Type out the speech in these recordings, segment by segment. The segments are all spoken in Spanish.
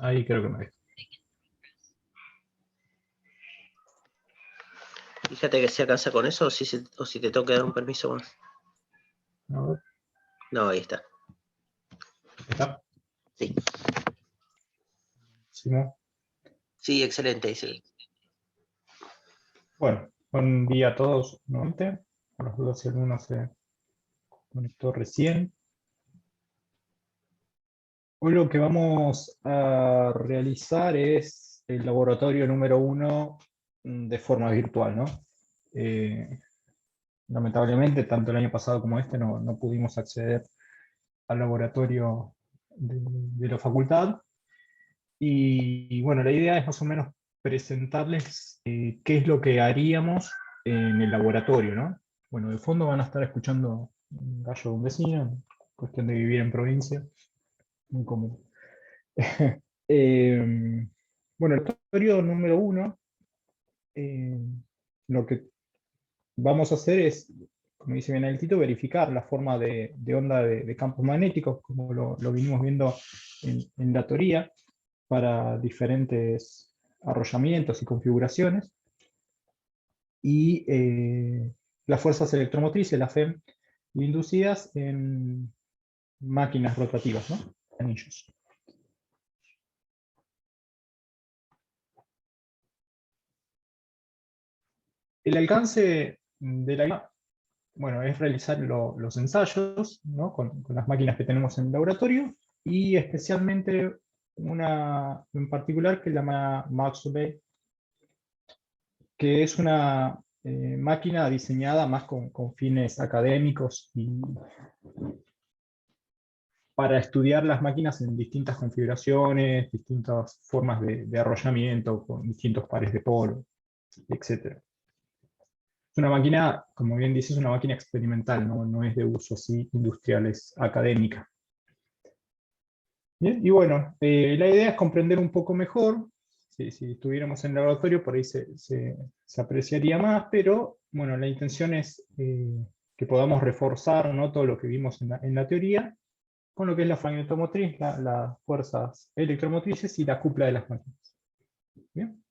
Ahí creo que me dejo. Fíjate que se alcanza con eso o si te tengo que dar un permiso más. A ver, No, ahí está. ¿está? Sí, Si no. sí, excelente. Dice. Bueno, buen día a todos nuevamente. Por las dudas si alguno se conectó recién. Hoy lo que vamos a realizar es el laboratorio número 1 de forma virtual, ¿no? Lamentablemente, tanto el año pasado como este no pudimos acceder al laboratorio de la facultad. Y bueno, la idea es más o menos presentarles qué es lo que haríamos en el laboratorio, ¿no? Bueno, de fondo van a estar escuchando un gallo de un vecino, cuestión de vivir en provincia, muy común. Bueno, el laboratorio número 1, lo que vamos a hacer es, como dice bien el título, verificar la forma de onda de campos magnéticos, como lo vinimos viendo en la teoría, para diferentes arrollamientos y configuraciones, y las fuerzas electromotrices, las FEM, inducidas en máquinas rotativas, ¿no? Anillos. El alcance de la bueno, es realizar los ensayos, ¿no? con las máquinas que tenemos en el laboratorio, y especialmente una en particular que es la Maxwell, que es una máquina diseñada más con fines académicos y para estudiar las máquinas en distintas configuraciones, distintas formas de arrollamiento, con distintos pares de polo, etc. Es una máquina, como bien dice, es una máquina experimental, no es de uso así industrial, es académica. Bien, y bueno, la idea es comprender un poco mejor. Si estuviéramos en el laboratorio, por ahí se apreciaría más, pero bueno, la intención es que podamos reforzar, ¿no?, todo lo que vimos en la teoría, con lo que es la magnetomotriz, las fuerzas electromotrices y la cupla de las máquinas. ¿Bien?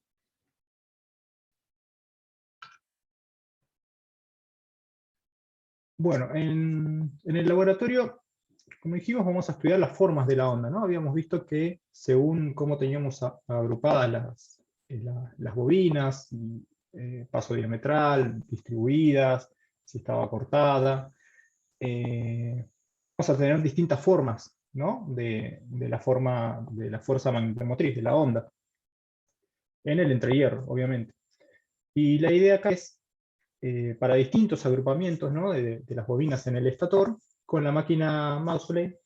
Bueno, en el laboratorio, como dijimos, vamos a estudiar las formas de la onda, ¿no? Habíamos visto que según cómo teníamos agrupadas las bobinas, paso diametral, distribuidas, si estaba cortada, vamos a tener distintas formas, ¿no?, de la forma de la fuerza magnetomotriz, de la onda, en el entrehierro, obviamente. Y la idea acá es, para distintos agrupamientos, ¿no?, de las bobinas en el estator, con la máquina Maxwell,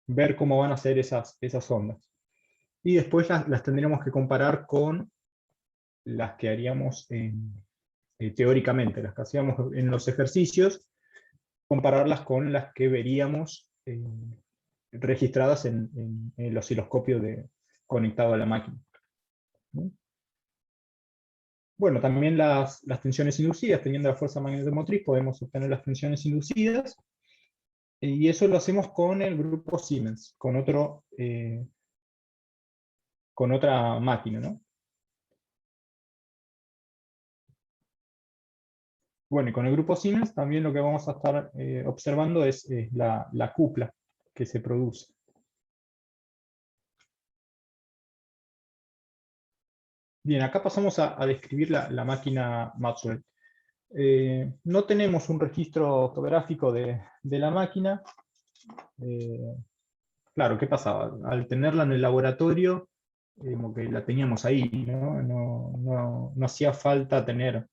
ver cómo van a ser esas ondas. Y después las tendríamos que comparar con las que haríamos teóricamente, las que hacíamos en los ejercicios, compararlas con las que veríamos registradas en el osciloscopio conectado a la máquina, ¿no? Bueno, también las tensiones inducidas, teniendo la fuerza magnetomotriz, podemos obtener las tensiones inducidas, y eso lo hacemos con el grupo Siemens, con otra máquina, ¿no? Bueno, y con el grupo Siemens también lo que vamos a estar observando es la cupla que se produce. Bien, acá pasamos a describir la máquina Maxwell. No tenemos un registro fotográfico de la máquina. Claro, ¿qué pasaba? Al tenerla en el laboratorio, como que la teníamos ahí, ¿no? No hacía falta tener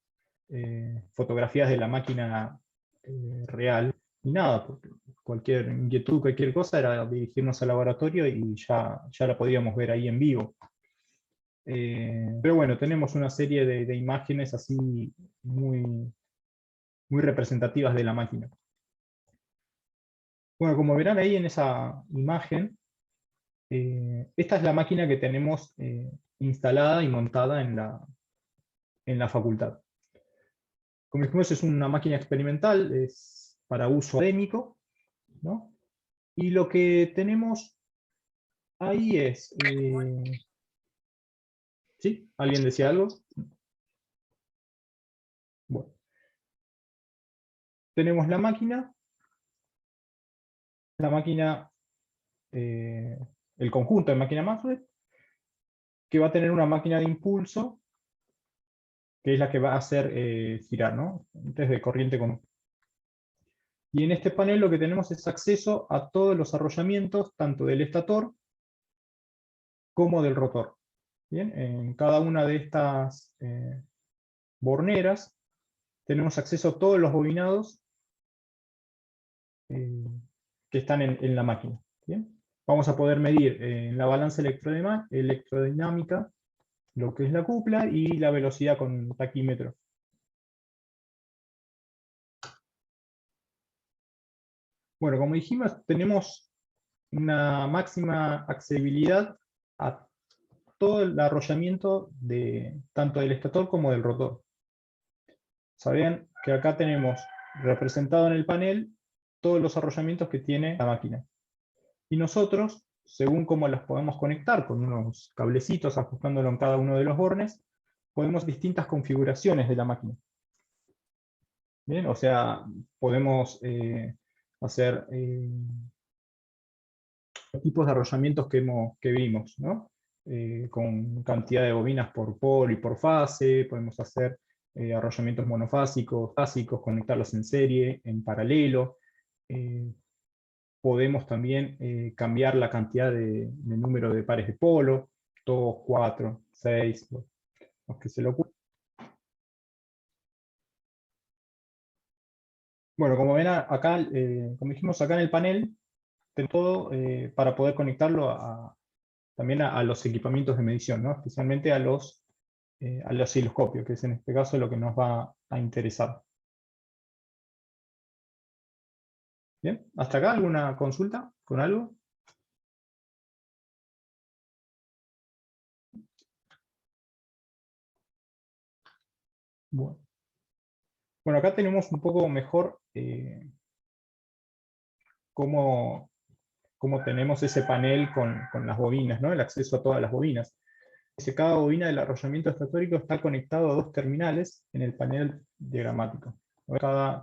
fotografías de la máquina real, ni nada, porque cualquier inquietud, cualquier cosa, era dirigirnos al laboratorio y ya la podíamos ver ahí en vivo. Pero bueno, tenemos una serie de imágenes así muy, muy representativas de la máquina. Bueno, como verán ahí en esa imagen, esta es la máquina que tenemos instalada y montada en la facultad. Como dijimos, es una máquina experimental, es para uso académico, ¿no? Y lo que tenemos Ahí es. ¿Sí? ¿Alguien decía algo? Bueno. Tenemos la máquina, eh, el conjunto de máquina Maxwell, que va a tener una máquina de impulso, que es la que va a hacer girar, ¿no? Entonces, de corriente común. Y en este panel lo que tenemos es acceso a todos los arrollamientos, tanto del estator como del rotor. Bien, en cada una de estas borneras tenemos acceso a todos los bobinados que están en la máquina. ¿Bien? Vamos a poder medir en la balanza electrodinámica lo que es la cupla y la velocidad con taquímetro. Bueno, como dijimos, tenemos una máxima accesibilidad a todo el arrollamiento tanto del estator como del rotor. Sabían que acá tenemos representado en el panel todos los arrollamientos que tiene la máquina. Y nosotros, según cómo las podemos conectar con unos cablecitos ajustándolo en cada uno de los bornes, podemos distintas configuraciones de la máquina. Bien, o sea, podemos hacer tipos de arrollamientos que vimos, ¿no? Con cantidad de bobinas por polo y por fase, podemos hacer arrollamientos monofásicos, básicos, conectarlos en serie, en paralelo. Podemos también cambiar la cantidad de número de pares de polo, 2, 4, 6, los que se le ocurra. Bueno, como ven acá, como dijimos acá en el panel, tenemos todo para poder conectarlo también a los equipamientos de medición, ¿no? Especialmente al osciloscopio, que es en este caso lo que nos va a interesar. Bien, ¿hasta acá alguna consulta con algo? Bueno, acá tenemos un poco mejor cómo tenemos ese panel con las bobinas, ¿no? El acceso a todas las bobinas. Cada bobina del arrollamiento estatórico está conectado a dos terminales en el panel diagramático.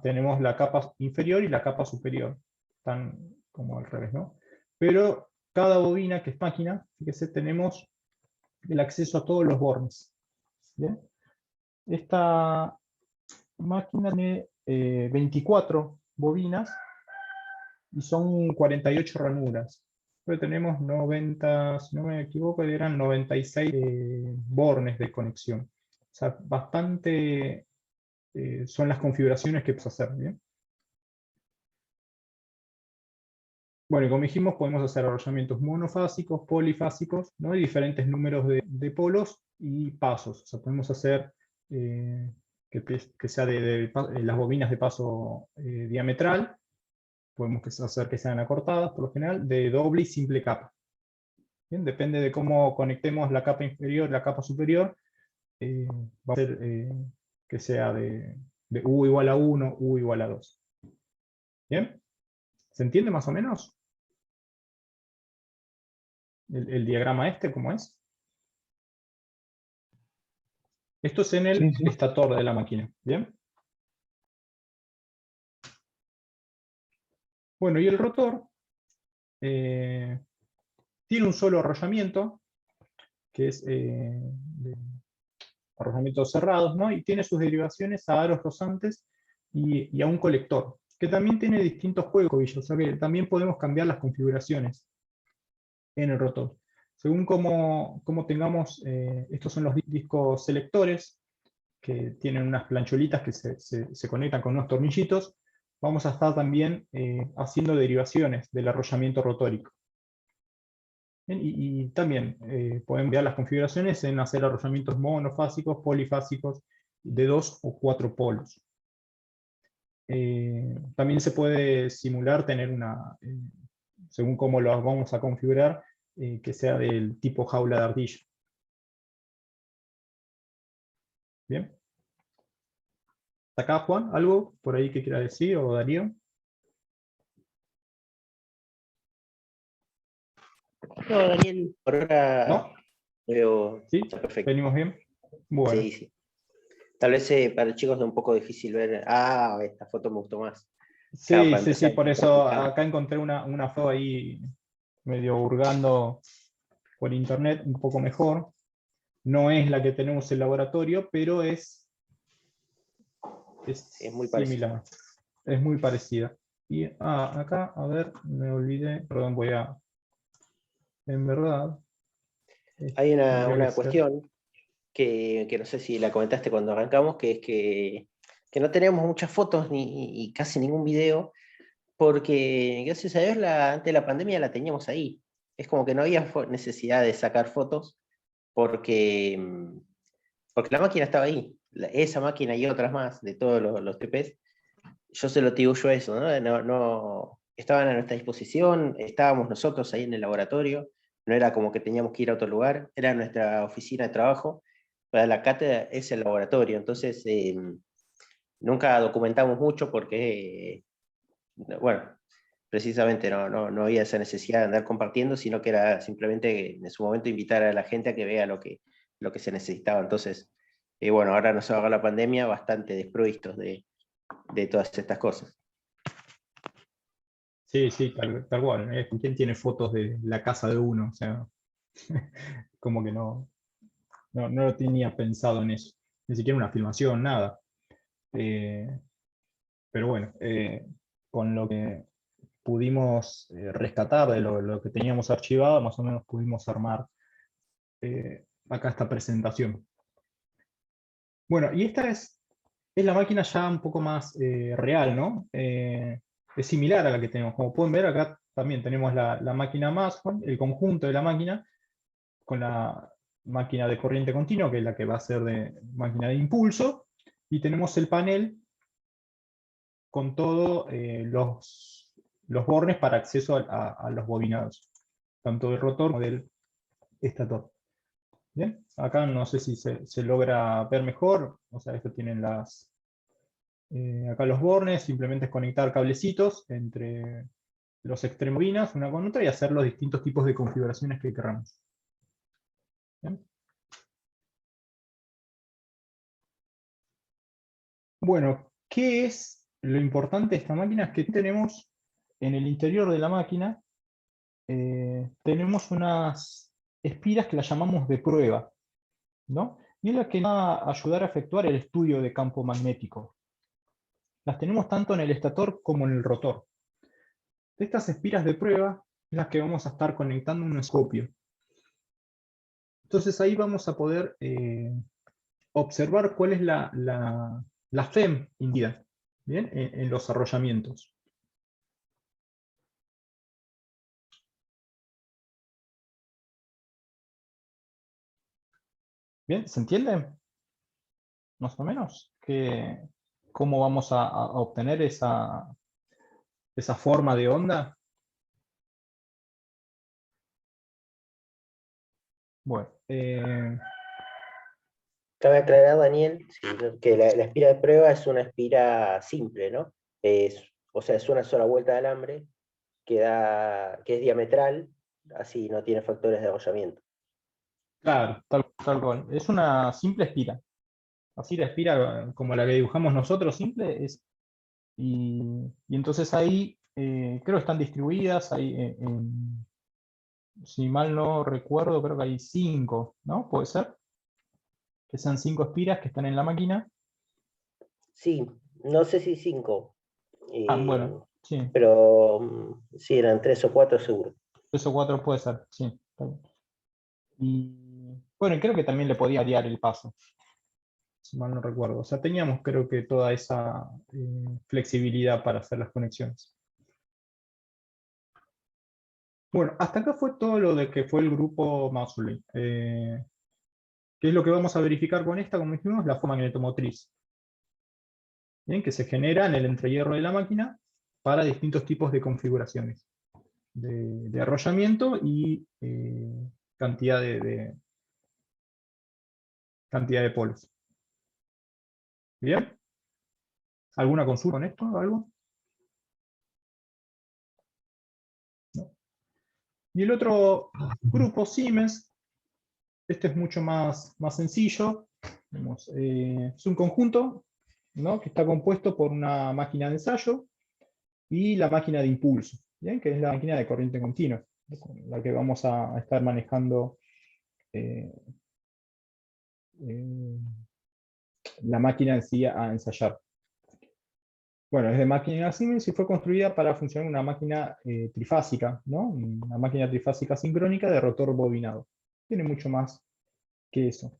Tenemos la capa inferior y la capa superior. Están como al revés, ¿no? Pero cada bobina que es máquina, fíjese, tenemos el acceso a todos los bornes. ¿Bien? Esta máquina tiene 24 bobinas y son 48 ranuras. Pero tenemos 90, si no me equivoco, eran 96 bornes de conexión. O sea, bastante son las configuraciones que podemos hacer. ¿Bien? Bueno, y como dijimos, podemos hacer arrollamientos monofásicos, polifásicos, ¿no? Y diferentes números de polos y pasos. O sea, podemos hacer que sea las bobinas de paso diametral, podemos hacer que sean acortadas, por lo general, de doble y simple capa. ¿Bien? Depende de cómo conectemos la capa inferior y la capa superior, va a ser que sea de U igual a 1, U igual a 2. ¿Bien? ¿Se entiende más o menos? El diagrama ¿cómo es? Esto es en el Sí, sí. estator de la máquina. ¿Bien? Bueno, y el rotor tiene un solo arrollamiento, que es de arrollamientos cerrados, ¿no? Y tiene sus derivaciones a aros rozantes y a un colector, que también tiene distintos juegos, o sea que también podemos cambiar las configuraciones en el rotor. Según cómo tengamos, estos son los discos selectores, que tienen unas plancholitas que se conectan con unos tornillitos, vamos a estar también haciendo derivaciones del arrollamiento rotórico. Bien, y también podemos ver las configuraciones en hacer arrollamientos monofásicos, polifásicos, de 2 o 4 polos. También se puede simular tener según cómo lo vamos a configurar, que sea del tipo jaula de ardilla. Bien. ¿Hasta acá, Juan? ¿Algo por ahí que quiera decir, o Darío? No, Daniel, por ahora ¿No? veo ¿Sí? está perfecto. ¿Venimos bien? Bueno. Sí, sí. Tal vez para el chico es un poco difícil ver. Ah, esta foto me gustó más. Claro, Sí, para sí, sí, empezar. por eso acá encontré una foto ahí medio hurgando por internet, un poco mejor. No es la que tenemos en el laboratorio, pero es Sí, es muy parecido. similar, es muy parecida. Y acá, a ver, me olvidé, perdón, en verdad, Hay tendría que una ser. cuestión que no sé si la comentaste cuando arrancamos, que es que no tenemos muchas fotos ni y casi ningún video, porque gracias a Dios antes de la pandemia la teníamos ahí. Es como que no había necesidad de sacar fotos porque, porque la máquina estaba ahí. Esa máquina y otras más de todos los TPs, yo se lo atribuyo a eso, ¿no? Estaban a nuestra disposición, estábamos nosotros ahí en el laboratorio, no era como que teníamos que ir a otro lugar, era nuestra oficina de trabajo, para la cátedra es el laboratorio, entonces nunca documentamos mucho porque, bueno, precisamente no había esa necesidad de andar compartiendo, sino que era simplemente en su momento invitar a la gente a que vea lo que se necesitaba. Entonces, bueno, ahora nos agarra la pandemia bastante desprovistos de todas estas cosas. Sí, sí, tal cual. ¿Quién tiene fotos de la casa de uno? O sea, como que no lo tenía pensado en eso. Ni siquiera una filmación, nada. Eh, pero bueno, con lo que pudimos rescatar de lo que teníamos archivado, más o menos pudimos armar acá esta presentación. Bueno, y esta es la máquina ya un poco más real, ¿no? Es similar a la que tenemos. Como pueden ver, acá también tenemos la máquina Maxwell, el conjunto de la máquina, con la máquina de corriente continua, que es la que va a ser de máquina de impulso, y tenemos el panel con todos los bornes para acceso a los bobinados, tanto del rotor como del estator. Bien, acá no sé si se logra ver mejor, o sea, esto tienen acá los bornes, simplemente es conectar cablecitos entre los extremobinas una con otra y hacer los distintos tipos de configuraciones que queramos. ¿Bien? Bueno, ¿qué es lo importante de esta máquina? Es que tenemos en el interior de la máquina, tenemos unas espiras que las llamamos de prueba, ¿no? Y es la que va a ayudar a efectuar el estudio de campo magnético. Las tenemos tanto en el estator como en el rotor. De estas espiras de prueba es las que vamos a estar conectando un oscopio. Entonces ahí vamos a poder observar cuál es la FEM indicada, ¿bien? En los arrollamientos. ¿Bien? ¿Se entiende? Más o menos. ¿Cómo vamos a obtener esa forma de onda? Bueno, Cabe aclarar, Daniel, sí, que la espira de prueba es una espira simple, ¿no? O sea, es una sola vuelta de alambre que es diametral, así no tiene factores de arrollamiento. claro, tal cual. Es una simple espira. Así la espira como la que dibujamos nosotros, simple, es. Y entonces ahí creo que están distribuidas, si mal no recuerdo, creo que hay 5, ¿no? Puede ser que sean 5 espiras que están en la máquina. Sí, no sé si 5, Bueno, sí, pero sí, eran 3 o 4 seguro. 3 o 4 puede ser, sí. Está bien. Y bueno, creo que también le podía variar el paso, si mal no recuerdo. O sea, teníamos creo que toda esa flexibilidad para hacer las conexiones. Bueno, hasta acá fue todo lo de que fue el grupo Mausole. ¿Qué es lo que vamos a verificar con esta? Como dijimos, la forma magnetomotriz. ¿Bien? Que se genera en el entrehierro de la máquina para distintos tipos de configuraciones de arrollamiento y cantidad cantidad de polos. ¿Bien? ¿Alguna consulta con esto? ¿Algo? ¿No? Y el otro grupo, Siemens, este es mucho más sencillo. Es un conjunto, ¿no?, que está compuesto por una máquina de ensayo y la máquina de impulso, ¿bien?, que es la máquina de corriente continua, la que vamos a estar manejando eh, eh, la máquina en sí a ensayar. Bueno, es de máquina Siemens y fue construida para funcionar una máquina trifásica, ¿no? Una máquina trifásica sincrónica de rotor bobinado. Tiene mucho más que eso.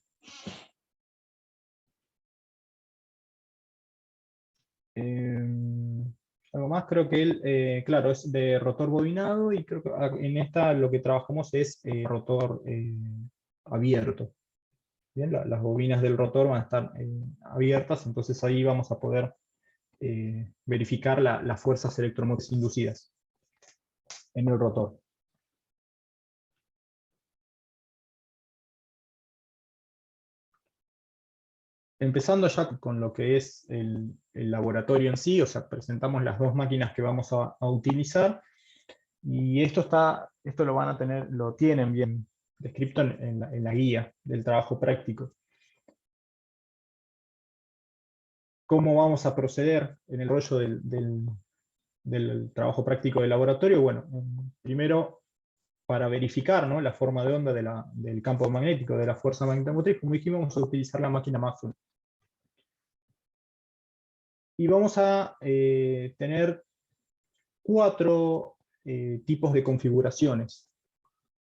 Algo más, creo que él, claro, es de rotor bobinado y creo que en esta lo que trabajamos es rotor abierto. Bien, las bobinas del rotor van a estar abiertas, entonces ahí vamos a poder verificar las fuerzas electromotrices inducidas en el rotor. Empezando ya con lo que es el laboratorio en sí, o sea, presentamos las dos máquinas que vamos a utilizar, y esto lo van a tener, lo tienen bien descrito en la guía del trabajo práctico. ¿Cómo vamos a proceder en el rollo del trabajo práctico del laboratorio? Bueno, primero, para verificar, ¿no?, la forma de onda del campo magnético, de la fuerza magnetomotriz, como dijimos, vamos a utilizar la máquina Maxwell. Y vamos a tener 4 tipos de configuraciones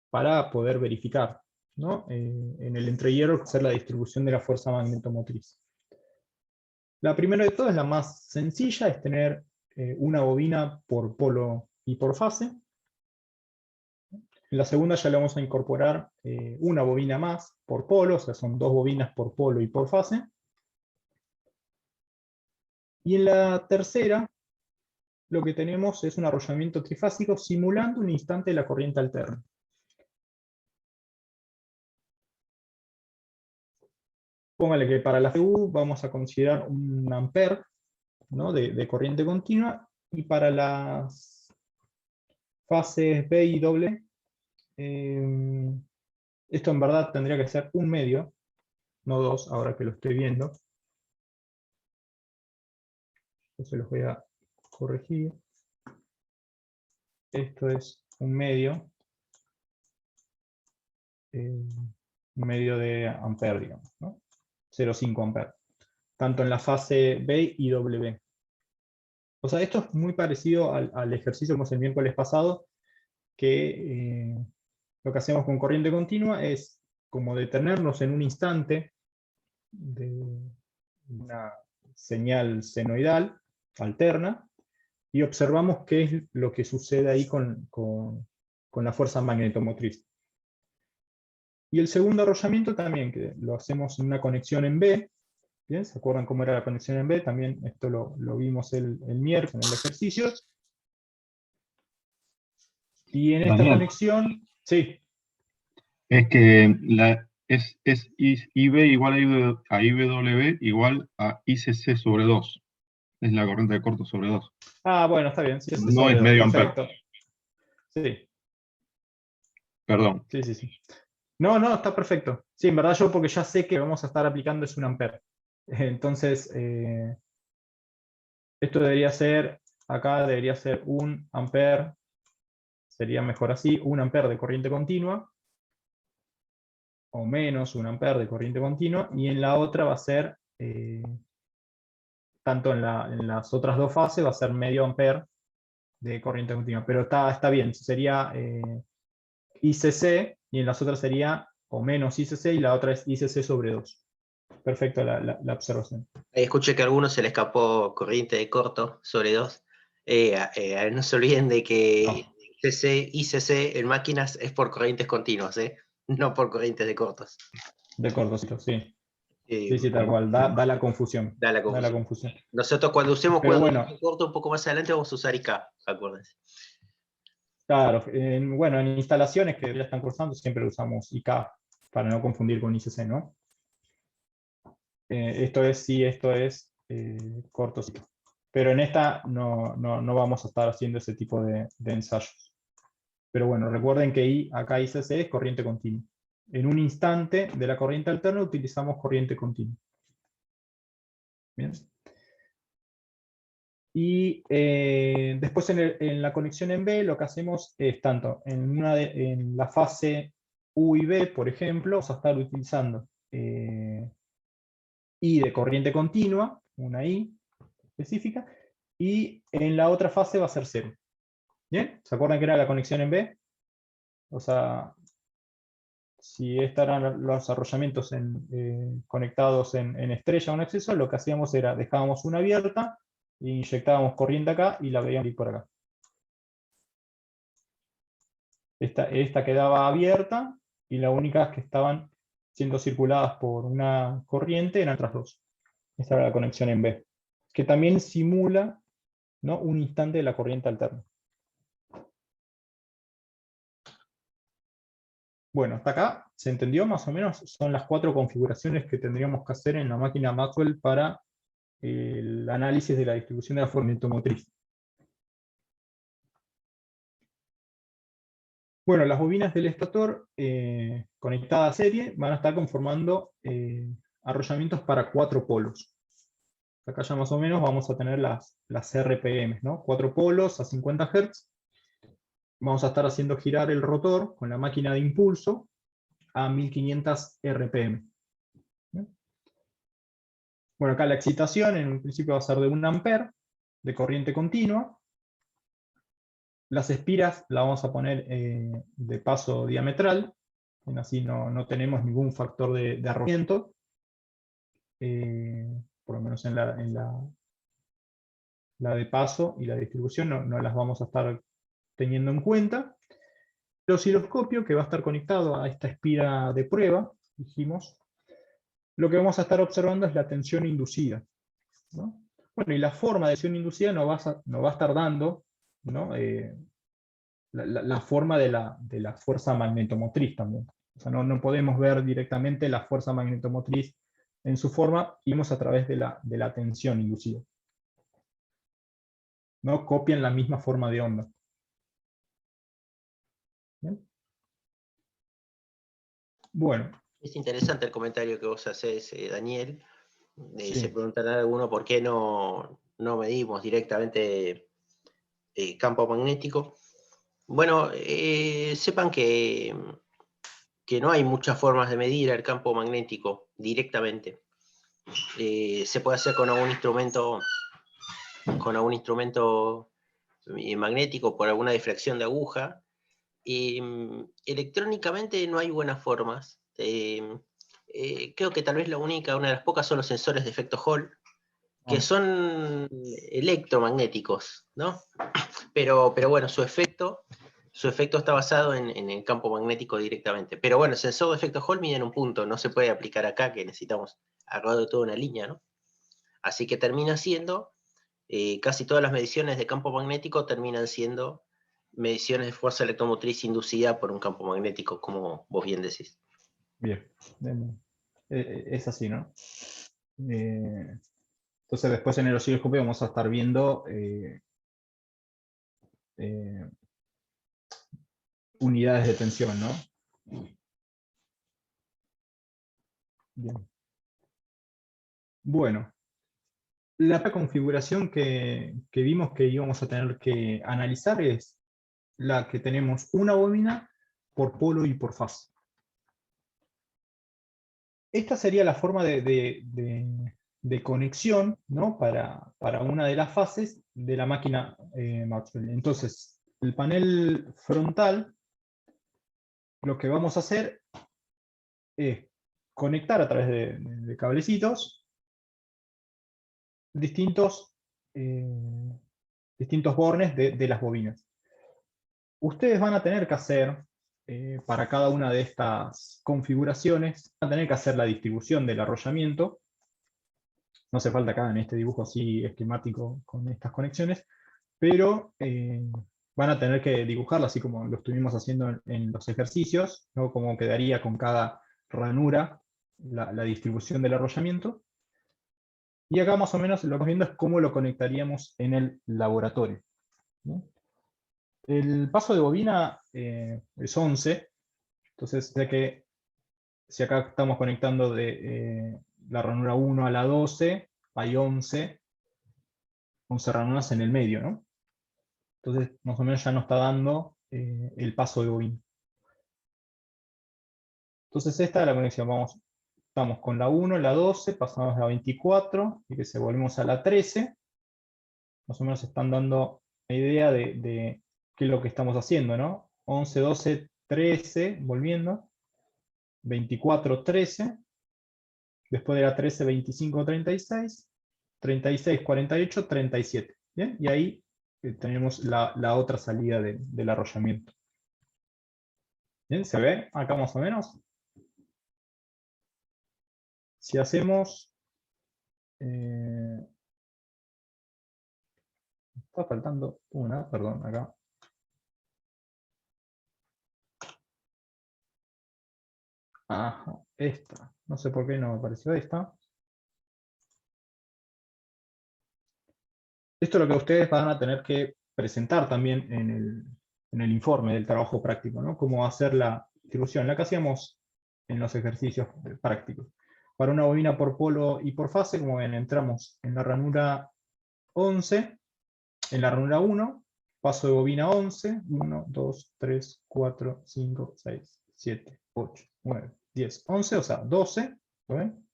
para poder verificar, ¿no?, en el entrehierro, hacer la distribución de la fuerza magnetomotriz. La primera de todas, la más sencilla, es tener una bobina por polo y por fase. En la segunda ya le vamos a incorporar una bobina más por polo, o sea, son 2 bobinas por polo y por fase. Y en la tercera, lo que tenemos es un arrollamiento trifásico simulando un instante de la corriente alterna. Póngale que para la FU vamos a considerar un ampere, ¿no?, de corriente continua, y para las fases B y W, esto en verdad tendría que ser 1 medio, no 2, ahora que lo estoy viendo. Entonces los voy a corregir. Esto es 1 medio, 1 medio de ampere, digamos, ¿no? 0,5 ampere. Tanto en la fase B y W. O sea, esto es muy parecido al ejercicio que hicimos el miércoles pasado, que lo que hacemos con corriente continua es como detenernos en un instante de una señal senoidal alterna y observamos qué es lo que sucede ahí con la fuerza magnetomotriz. Y el segundo arrollamiento también, que lo hacemos en una conexión en B. ¿Bien? ¿Se acuerdan cómo era la conexión en B? También esto lo vimos el miércoles en el ejercicio. Y en esta Daniel, conexión, sí. es que es IB igual a IBW igual a ICC sobre 2. Es la corriente de corto sobre 2. Ah, bueno, está bien. Sí, es No sobre es 2, medio ampere. perfecto. Sí, Perdón. sí. No, está perfecto. Sí, en verdad yo, porque ya sé que vamos a estar aplicando es un ampere. Entonces, esto debería ser, acá debería ser 1 ampere, sería mejor así, 1 ampere de corriente continua, o menos 1 ampere de corriente continua, y en la otra va a ser, tanto en las otras dos fases, va a ser medio ampere de corriente continua. Pero está bien, sería ICC, y en las otras sería o menos ICC, y la otra es ICC sobre 2. Perfecto la observación. Ahí escuché que a algunos se le escapó corriente de corto sobre 2. No se olviden de que No. ICC en máquinas es por corrientes continuas, no por corrientes de cortos. De cortocito, sí. Sí, tal cual. Da la confusión. Da la Da la confusión. confusión. Nosotros cuando usemos Pero cuadros bueno, de corto un poco más adelante vamos a usar IK, acuérdense. claro, bueno, en instalaciones que ya están cursando siempre usamos IK para no confundir con ICC, ¿no? Esto es cortocito. Pero en esta no vamos a estar haciendo ese tipo de ensayos. Pero bueno, recuerden que acá ICC es corriente continua. En un instante de la corriente alterna utilizamos corriente continua. Bien. Y después en la conexión en B lo que hacemos es tanto en la fase U y B, por ejemplo, vamos a estar utilizando I de corriente continua, una I específica, y en la otra fase va a ser 0. ¿Bien? ¿Se acuerdan que era la conexión en B? O sea, si estos eran los arrollamientos conectados en estrella o en exceso, lo que hacíamos era dejábamos una abierta, e inyectábamos corriente acá y la veíamos ir por acá. Esta quedaba abierta y las únicas que estaban siendo circuladas por una corriente eran otras dos. Esta era la conexión en B, que también simula, ¿no?, un instante de la corriente alterna. Bueno, hasta acá, ¿se entendió más o menos? Son las 4 configuraciones que tendríamos que hacer en la máquina Maxwell para el análisis de la distribución de la fuerza magneto-motriz. Bueno, las bobinas del estator conectadas a serie van a estar conformando arrollamientos para 4 polos. Acá ya más o menos vamos a tener las RPM, ¿no? 4 polos a 50 Hz. Vamos a estar haciendo girar el rotor con la máquina de impulso a 1500 RPM. Bueno, acá la excitación en un principio va a ser de 1 ampere de corriente continua. Las espiras las vamos a poner de paso diametral, así no tenemos ningún factor de arrollamiento, por lo menos en la de paso y la distribución no las vamos a estar teniendo en cuenta. El osciloscopio, que va a estar conectado a esta espira de prueba, dijimos, lo que vamos a estar observando es la tensión inducida, ¿no? Bueno, y la forma de tensión inducida nos va a estar dando, ¿no?, la forma de la fuerza magnetomotriz también. O sea, no podemos ver directamente la fuerza magnetomotriz en su forma, y vemos a través de la tensión inducida. ¿No? Copian la misma forma de onda. ¿Bien? Bueno. Es interesante el comentario que vos hacés, Daniel. Sí. Se preguntará alguno por qué no medimos directamente campo magnético. Bueno, sepan que no hay muchas formas de medir el campo magnético directamente. Se puede hacer con algún instrumento magnético por alguna difracción de aguja. Electrónicamente no hay buenas formas. Creo que tal vez una de las pocas son los sensores de efecto Hall, que son electromagnéticos, ¿no? Pero bueno, su efecto está basado en el campo magnético directamente. Pero bueno, el sensor de efecto Hall mide en un punto, no se puede aplicar acá, que necesitamos alrededor de toda una línea, ¿no? Así que termina siendo, casi todas las mediciones de campo magnético terminan siendo mediciones de fuerza electromotriz inducida por un campo magnético, como vos bien decís. Bien, es así, ¿no? Entonces después en el osciloscopio vamos a estar viendo unidades de tensión, ¿no? Bien. Bueno, la configuración que vimos que íbamos a tener que analizar es la que tenemos una bobina por polo y por fase. Esta sería la forma de conexión, ¿no?, para una de las fases de la máquina Maxwell. Entonces, el panel frontal, lo que vamos a hacer es conectar a través de cablecitos distintos bornes de las bobinas. Ustedes van a tener que hacer, para cada una de estas configuraciones, van a tener que hacer la distribución del arrollamiento. No hace falta acá en este dibujo así esquemático con estas conexiones, pero van a tener que dibujarla así como lo estuvimos haciendo en los ejercicios, ¿no?, como quedaría con cada ranura la distribución del arrollamiento. Y acá más o menos lo que estamos viendo es cómo lo conectaríamos en el laboratorio, ¿no? El paso de bobina es 11, entonces ya que si acá estamos conectando de la ranura 1 a la 12, hay 11 ranuras en el medio, ¿no? Entonces más o menos ya nos está dando el paso de bobina. Entonces esta es la conexión, estamos con la 1, la 12, pasamos a la 24, y que se volvemos a la 13, más o menos están dando la idea de qué es lo que estamos haciendo, ¿no? 11, 12, 13, volviendo, 24, 13, después de la 13, 25, 36, 36, 48, 37, ¿bien? Y ahí tenemos la otra salida del arrollamiento. ¿Bien? ¿Se ve acá más o menos? Si hacemos... está faltando una, perdón, acá. Ajá, esta. No sé por qué no me apareció esta. Esto es lo que ustedes van a tener que presentar también en el informe del trabajo práctico, ¿no? Cómo hacer la distribución, la que hacíamos en los ejercicios prácticos. Para una bobina por polo y por fase, como ven, entramos en la ranura 11, en la ranura 1, paso de bobina 11, 1, 2, 3, 4, 5, 6, 7, 8, 9, 10, 11, o sea, 12, ¿lo ven?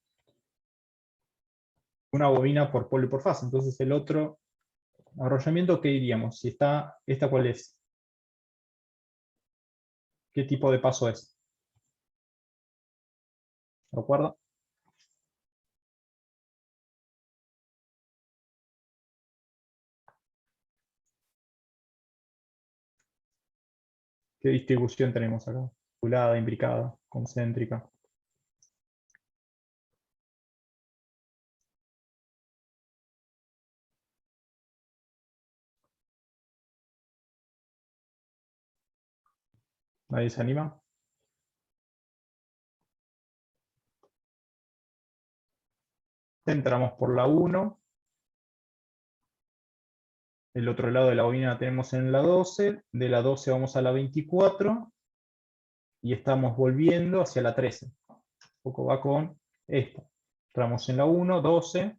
Una bobina por polo y por fase. Entonces el otro arrollamiento, ¿qué diríamos? Si está, ¿esta cuál es? ¿Qué tipo de paso es? ¿De acuerdo? ¿Qué distribución tenemos acá? Circulada, imbricada, concéntrica. ¿Nadie se anima? Entramos por la 1. El otro lado de la bobina la tenemos en la 12. De la 12 vamos a la 24. Y estamos volviendo hacia la 13. Un poco va con esta. Entramos en la 1, 12.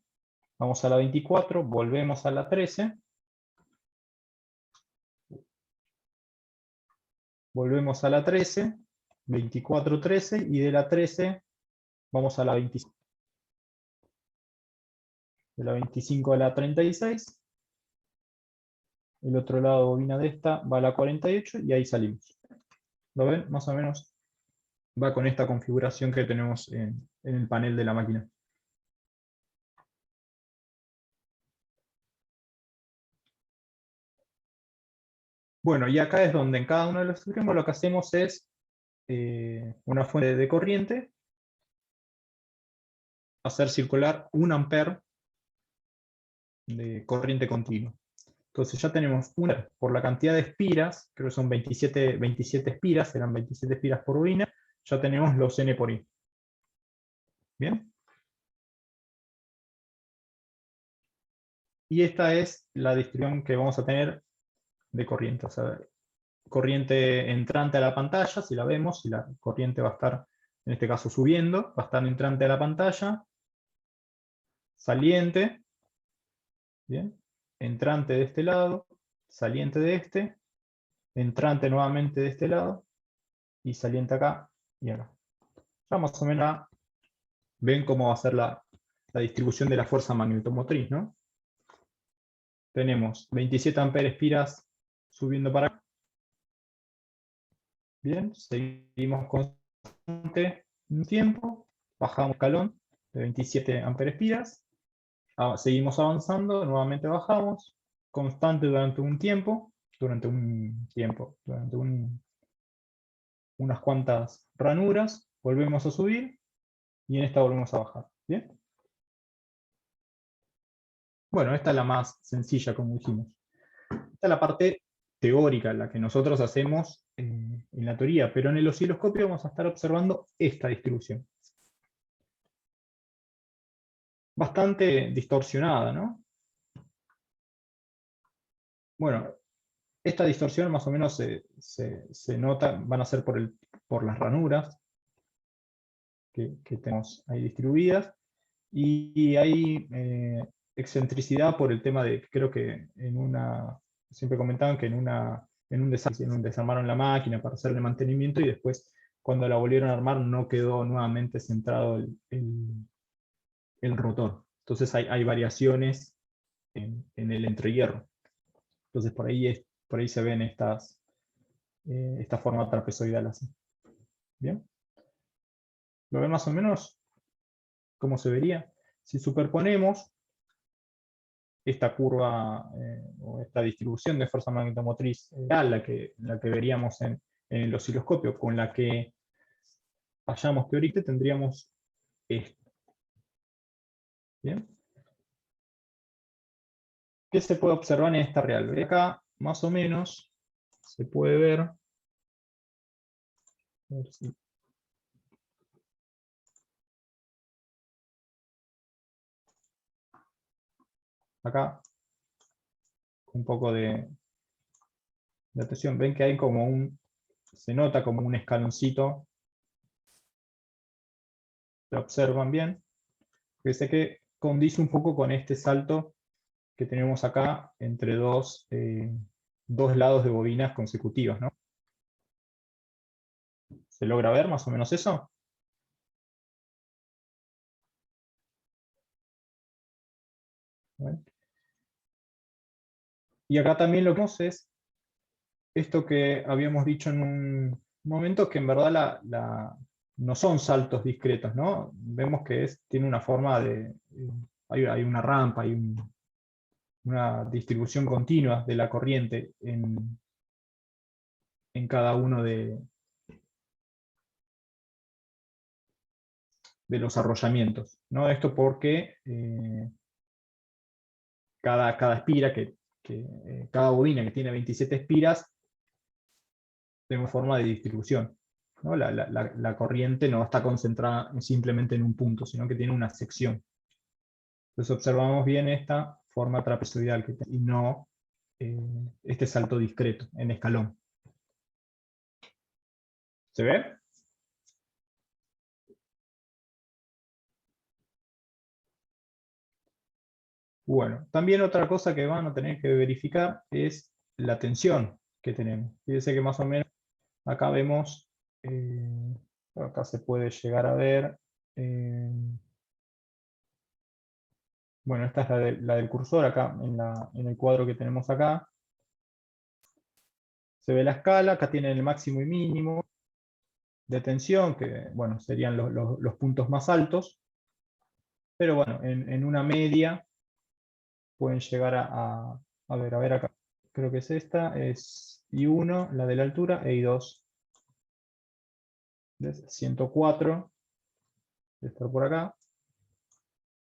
Vamos a la 24. Volvemos a la 13. Volvemos a la 13. 24, 13. Y de la 13 vamos a la 25. De la 25 a la 36. El otro lado bobina de esta va a la 48 y ahí salimos. ¿Lo ven? Más o menos va con esta configuración que tenemos en el panel de la máquina. Bueno, y acá es donde en cada uno de los extremos lo que hacemos es una fuente de corriente, hacer circular 1 amper de corriente continua. Entonces ya tenemos una por la cantidad de espiras, creo que son 27 espiras, serán 27 espiras por bobina, ya tenemos los N por I. ¿Bien? Y esta es la distribución que vamos a tener de corriente. O sea, corriente entrante a la pantalla, si la vemos, si la corriente va a estar, en este caso, subiendo, va a estar entrante a la pantalla, saliente, ¿bien? Entrante de este lado, saliente de este, entrante nuevamente de este lado, y saliente acá y acá. Ya más o menos ven cómo va a ser la distribución de la fuerza magnetomotriz, ¿no? Tenemos 27 amperes espiras subiendo para acá. Bien, seguimos constante un tiempo, bajamos escalón de 27 amperes espiras, seguimos avanzando, nuevamente bajamos, constante durante un tiempo, durante unas cuantas ranuras, volvemos a subir y en esta volvemos a bajar. ¿Bien? Bueno, esta es la más sencilla, como dijimos. Esta es la parte teórica, la que nosotros hacemos en la teoría, pero en el osciloscopio vamos a estar observando esta distribución. Bastante distorsionada, ¿no? Bueno, Esta distorsión más o menos se nota, van a ser por las ranuras que tenemos ahí distribuidas, y hay excentricidad por el tema de, creo que siempre comentaban que en un desarmaron la máquina para hacerle mantenimiento, y después cuando la volvieron a armar no quedó nuevamente centrado el rotor. Entonces hay variaciones en el entrehierro. Entonces por ahí se ven esta forma trapezoidal así. ¿Bien? ¿Lo ven más o menos cómo se vería? Si superponemos esta curva o esta distribución de fuerza magnetomotriz real, la que veríamos en el osciloscopio, con la que hayamos teorizado, tendríamos esto. ¿Bien? ¿Qué se puede observar en esta real? ¿Ve? Acá, más o menos, se puede ver. A ver si... Acá, un poco de atención. Ven que hay se nota como un escaloncito. ¿Lo observan bien? Fíjense que condice un poco con este salto que tenemos acá entre dos lados de bobinas consecutivas, ¿no? ¿Se logra ver más o menos eso? ¿Ven? Y acá también lo que vemos es esto que habíamos dicho en un momento, que en verdad no son saltos discretos, ¿no? Vemos que tiene una forma de... hay una rampa, hay una distribución continua de la corriente en cada uno de los arrollamientos, ¿no? Esto porque cada espira, cada bobina que tiene 27 espiras, tenemos forma de distribución, ¿no? La corriente no está concentrada simplemente en un punto, sino que tiene una sección. Entonces observamos bien esta forma trapezoidal y no este salto discreto en escalón. ¿Se ve? Bueno, también otra cosa que van a tener que verificar es la tensión que tenemos. Fíjense que más o menos acá vemos, acá se puede llegar a ver, bueno, esta es la del cursor acá, en el cuadro que tenemos acá. Se ve la escala, acá tienen el máximo y mínimo de tensión, que bueno, serían los puntos más altos. Pero bueno, en una media pueden llegar a ver acá. Creo que es esta, es I1, la de la altura, e I2. 104, de estar por acá.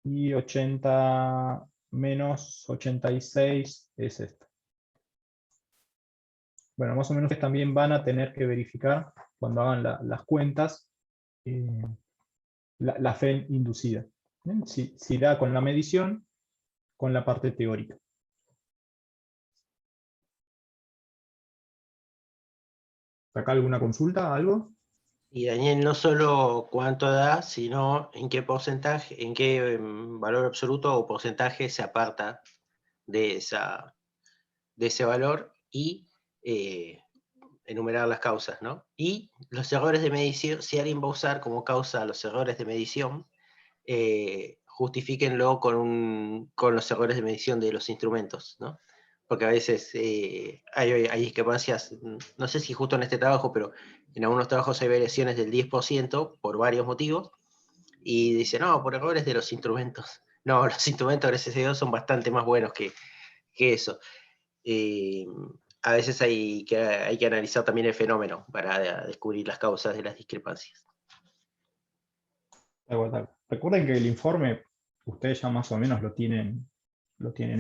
Y 80 menos 86 es esta. Bueno, más o menos también van a tener que verificar cuando hagan las cuentas la fe inducida. ¿Bien? Si da con la medición, con la parte teórica. ¿Acá alguna consulta, algo? Y Daniel, no solo cuánto da, sino en qué porcentaje, en qué valor absoluto o porcentaje se aparta de ese valor, y enumerar las causas, ¿no? Y los errores de medición, si alguien va a usar como causa los errores de medición, justifíquenlo con los errores de medición de los instrumentos, ¿no? Porque a veces hay discrepancias, no sé si justo en este trabajo, pero en algunos trabajos hay variaciones del 10% por varios motivos, y dicen, no, por errores de los instrumentos. No, los instrumentos, gracias a Dios, son bastante más buenos que eso. A veces hay que analizar también el fenómeno para descubrir las causas de las discrepancias. Recuerden que el informe, ustedes ya más o menos lo tienen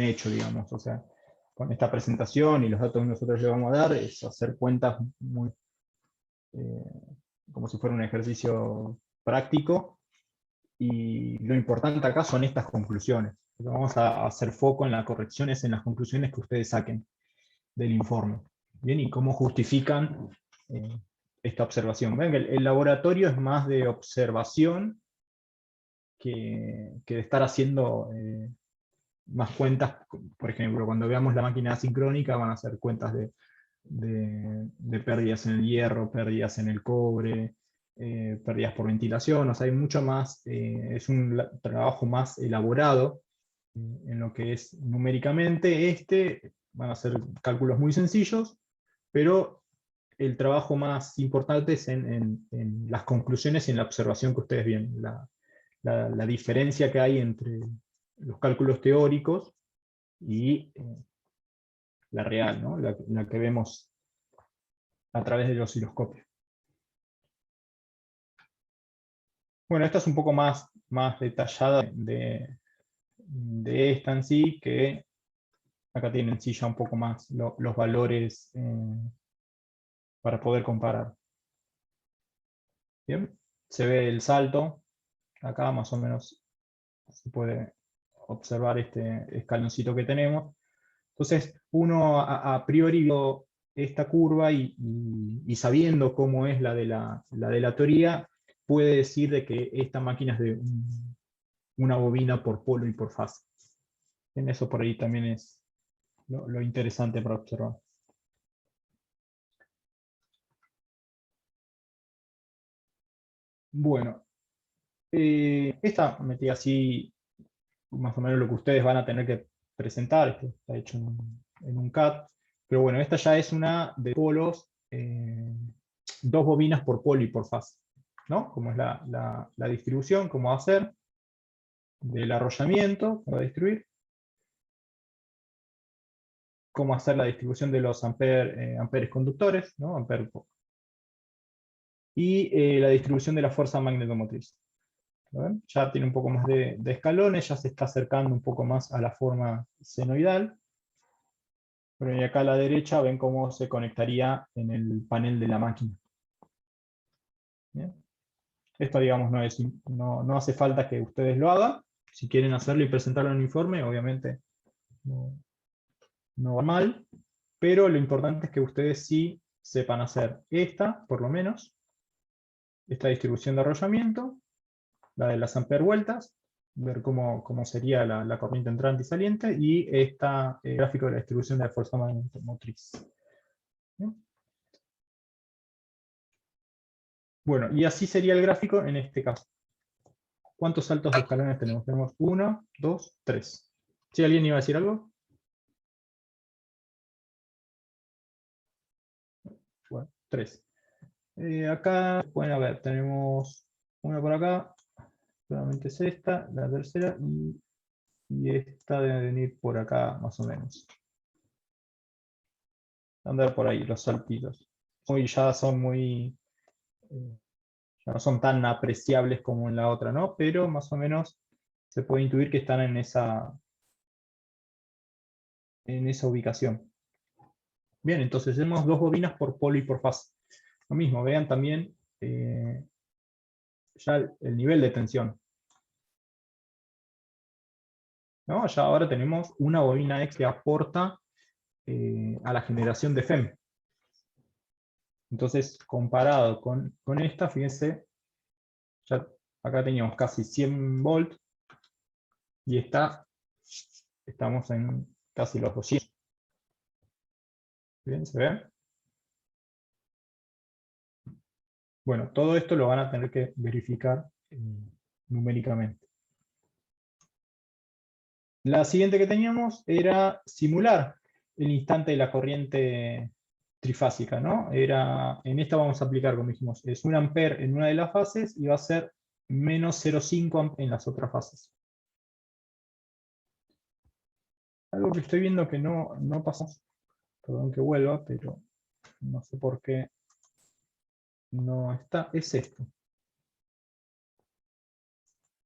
hecho, digamos. O sea, con esta presentación y los datos que nosotros le vamos a dar, es hacer cuentas muy como si fuera un ejercicio práctico. Y lo importante acá son estas conclusiones. Vamos a hacer foco en las correcciones, en las conclusiones que ustedes saquen. del informe. Bien, y cómo justifican esta observación. Ven que el laboratorio es más de observación que de estar haciendo más cuentas. Por ejemplo, cuando veamos la máquina asincrónica van a ser cuentas de pérdidas en el hierro, pérdidas en el cobre, pérdidas por ventilación. O sea, hay mucho más, es un trabajo más elaborado en lo que es numéricamente. Van a ser cálculos muy sencillos, pero el trabajo más importante es en las conclusiones y en la observación que ustedes ven, la diferencia que hay entre los cálculos teóricos y la real, ¿no? La que vemos a través del osciloscopio. Bueno, esta es un poco más detallada de esta en sí, que acá tienen sí ya un poco más los valores para poder comparar. Bien, se ve el salto, acá más o menos se puede observar este escaloncito que tenemos. Entonces, uno a priori vio esta curva y sabiendo cómo es la de la teoría, puede decir de que esta máquina es de una bobina por polo y por fase. En eso por ahí también es lo interesante para observar. Bueno, esta metí así más o menos lo que ustedes van a tener que presentar. Esto está hecho en un CAD. Pero bueno, esta ya es una de polos, 2 bobinas por polo y por fase, ¿no? Como es la distribución, cómo va a ser, del arrollamiento, cómo va a distribuir, cómo hacer la distribución de los amperes conductores, ¿no? Y la distribución de la fuerza magnetomotriz. ¿Lo ven? Ya tiene un poco más de escalones, ya se está acercando un poco más a la forma senoidal. Bueno, y acá a la derecha ven cómo se conectaría en el panel de la máquina. ¿Bien? Esto, digamos, no hace falta que ustedes lo hagan. Si quieren hacerlo y presentarlo en un informe, obviamente no va mal, pero lo importante es que ustedes sí sepan hacer esta, por lo menos, esta distribución de arrollamiento, la de las amper vueltas, ver cómo sería la corriente entrante y saliente, y este gráfico de la distribución de la fuerza magnetomotriz. ¿Bien? Bueno, y así sería el gráfico en este caso. ¿Cuántos saltos de escalones tenemos? Tenemos 1, 2, 3. ¿Sí, alguien iba a decir algo? Bueno, 3. Acá, bueno, a ver, tenemos una por acá, solamente es esta, la tercera, y esta debe venir por acá, más o menos. Andar por ahí, los saltitos. Ya no son tan apreciables como en la otra, ¿no? Pero más o menos se puede intuir que están en esa ubicación. Bien, entonces tenemos 2 bobinas por polo y por fase. Lo mismo, vean también ya el nivel de tensión, ¿no? Ya ahora tenemos una bobina X que aporta a la generación de FEM. Entonces, comparado con esta, fíjense, ya acá teníamos casi 100 volts y estamos en casi los 200. ¿Bien? ¿Se ve? Bueno, todo esto lo van a tener que verificar numéricamente. La siguiente que teníamos era simular el instante de la corriente trifásica, ¿no? En esta vamos a aplicar, como dijimos, es 1 ampere en una de las fases y va a ser menos 0,5 en las otras fases. Algo que estoy viendo que no pasa, perdón que vuelva, pero no sé por qué no está, es esto.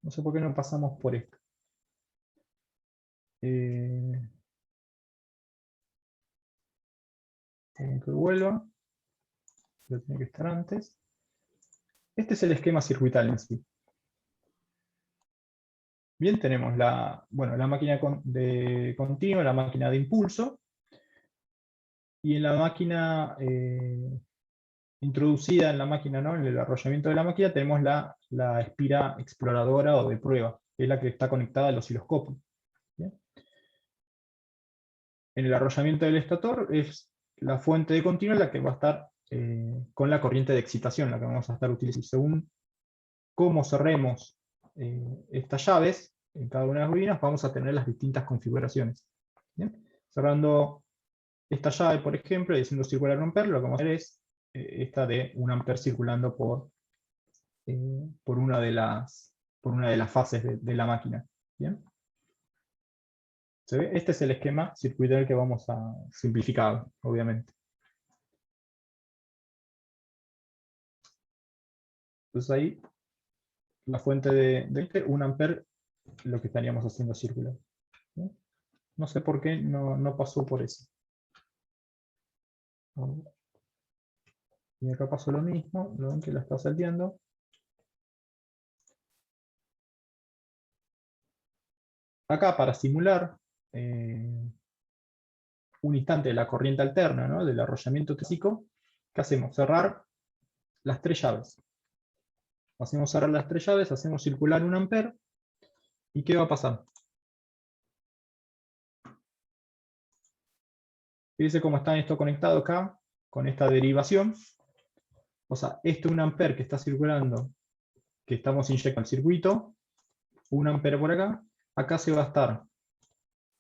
No sé por qué no pasamos por esto. Tengo que vuelva, pero tiene que estar antes. Este es el esquema circuital en sí. Bien, tenemos la máquina de continuo, la máquina de impulso. Y en la máquina, introducida en la máquina, ¿no? En el arrollamiento de la máquina, tenemos la espira exploradora o de prueba, que es la que está conectada al osciloscopio. ¿Bien? En el arrollamiento del estator es la fuente de continuo la que va a estar con la corriente de excitación, la que vamos a estar utilizando. Según cómo cerremos estas llaves, en cada una de las bobinas vamos a tener las distintas configuraciones. ¿Bien? Cerrando esta llave, por ejemplo, y haciendo circular 1 amper, lo que vamos a hacer es esta de 1 amper circulando por una de las fases de la máquina. ¿Bien? ¿Se ve? Este es el esquema circuital que vamos a simplificar, obviamente. Entonces ahí, la fuente de 1 amper, lo que estaríamos haciendo circular. ¿Sí? No sé por qué no pasó por eso. Y acá pasó lo mismo, lo ven que la está salteando. Acá para simular un instante de la corriente alterna, ¿no? Del arrollamiento físico, ¿qué hacemos? Cerrar las 3 llaves. Hacemos cerrar las 3 llaves, hacemos circular 1 amper, ¿y qué va a pasar? Fíjense cómo está esto conectado acá, con esta derivación. O sea, este 1 amper que está circulando, que estamos inyectando al circuito, 1 amper por acá se va a estar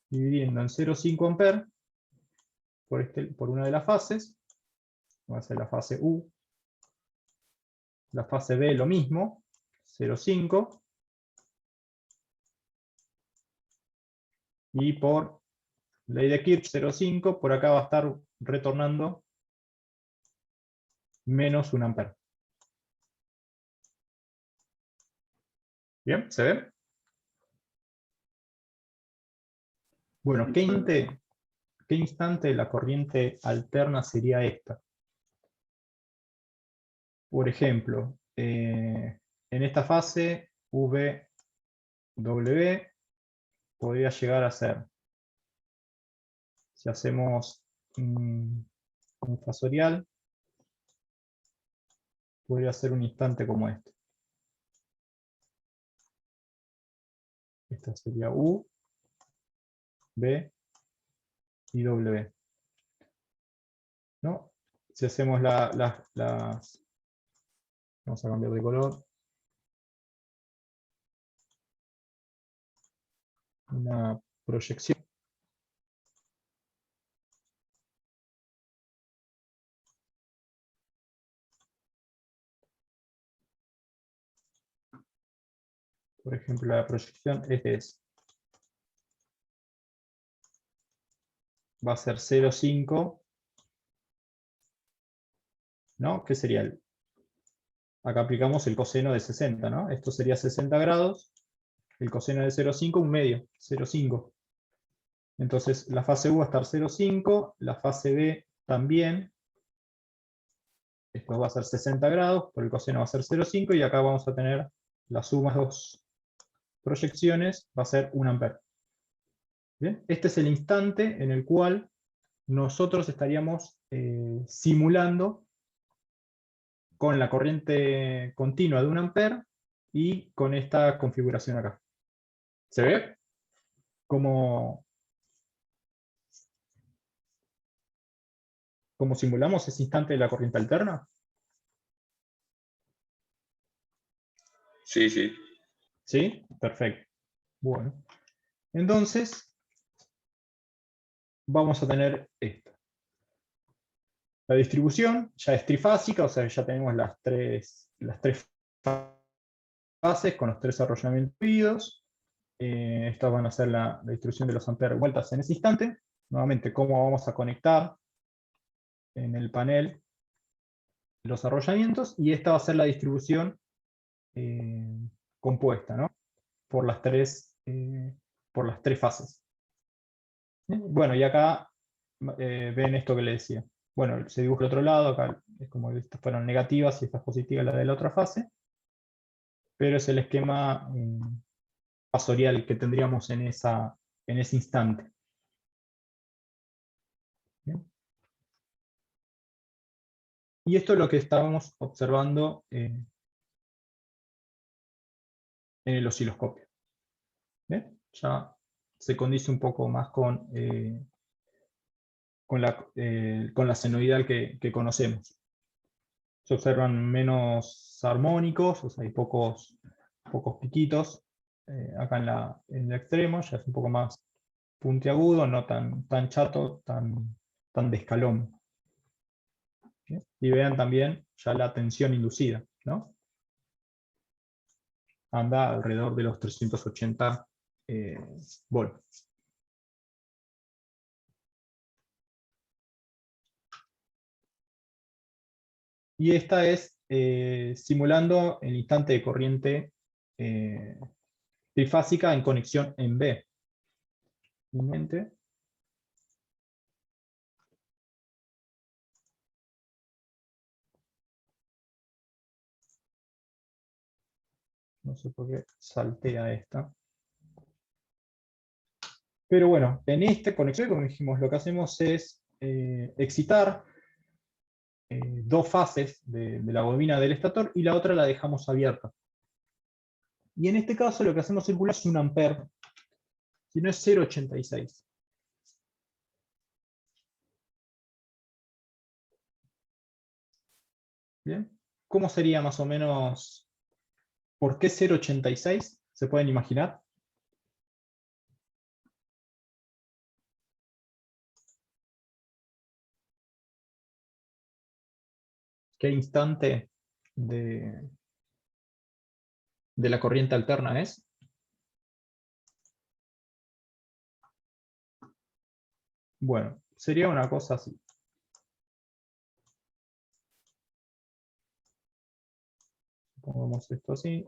dividiendo en 0,5 amper por una de las fases. Va a ser la fase U. La fase B lo mismo, 0,5. Y por ley de Kirch 0,5, por acá va a estar retornando menos 1 amper. ¿Bien? ¿Se ve? Bueno, ¿qué instante de la corriente alterna sería esta? Por ejemplo, en esta fase VW podría llegar a ser, si hacemos un fasorial, podría ser un instante como este. Esta sería U, B y W. ¿No? Si hacemos vamos a cambiar de color. Una proyección. Por ejemplo, la proyección va a ser 0,5, ¿no? ¿Qué sería? Acá aplicamos el coseno de 60, ¿no? Esto sería 60 grados, el coseno de 0,5, un medio, 0,5. Entonces la fase U va a estar 0,5, la fase B también. Esto va a ser 60 grados, por el coseno va a ser 0,5, y acá vamos a tener la suma de 2 proyecciones, va a ser 1 amper. ¿Bien? Este es el instante en el cual nosotros estaríamos simulando con la corriente continua de 1 amper y con esta configuración acá. ¿Se ve? ¿Cómo simulamos ese instante de la corriente alterna? Sí, sí. ¿Sí? Perfecto. Bueno. Entonces, vamos a tener esto. La distribución ya es trifásica, o sea, ya tenemos las tres fases con los 3 arrollamientos incluidos. Estas van a ser la distribución de los amperes vueltas en ese instante. Nuevamente, cómo vamos a conectar en el panel los arrollamientos, y esta va a ser la distribución compuesta, ¿no? Por las tres fases. Bueno, y acá ven esto que les decía. Bueno, se dibuja el otro lado, acá es como que estas fueron negativas y esta es positiva la de la otra fase, pero es el esquema fasorial que tendríamos en ese instante. ¿Bien? Y esto es lo que estábamos observando en el osciloscopio. ¿Bien? Ya se condice un poco más con la senoidal que conocemos. Se observan menos armónicos, o sea, hay pocos piquitos. Acá en el extremo ya es un poco más puntiagudo, no tan chato, tan de escalón. ¿Bien? Y vean también ya la tensión inducida, ¿no? Anda alrededor de los 380 volts. Y esta es simulando el instante de corriente trifásica en conexión en B. No sé por qué saltea esta. Pero bueno, en esta conexión, como dijimos, lo que hacemos es excitar dos fases de la bobina del estator y la otra la dejamos abierta. Y en este caso lo que hacemos circular es 1 ampere, si no es 0,86. ¿Bien? ¿Cómo sería más o menos? ¿Por qué 0,86? ¿Se pueden imaginar? ¿Qué instante de la corriente alterna es? Bueno, sería una cosa así. Pongamos esto así.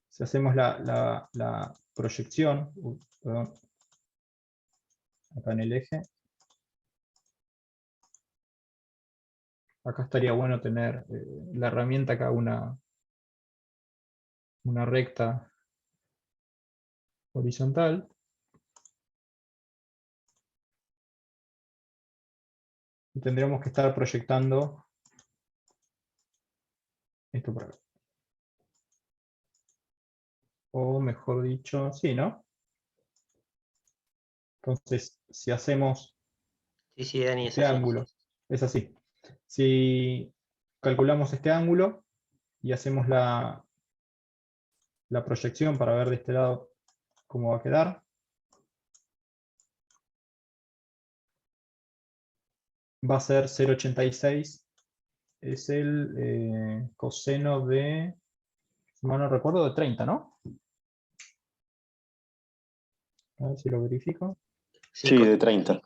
Si hacemos la proyección, perdón, acá en el eje, acá estaría bueno tener la herramienta acá una recta horizontal. Y tendríamos que estar proyectando esto por acá. O mejor dicho, sí, ¿no? Entonces, si hacemos Sí, Dani, es este así. ángulo, es así. Si calculamos este ángulo y hacemos la proyección para ver de este lado cómo va a quedar, va a ser 0,86. Es el coseno de, si mal no recuerdo, de 30, ¿no? A ver si lo verifico. Sí, de 30.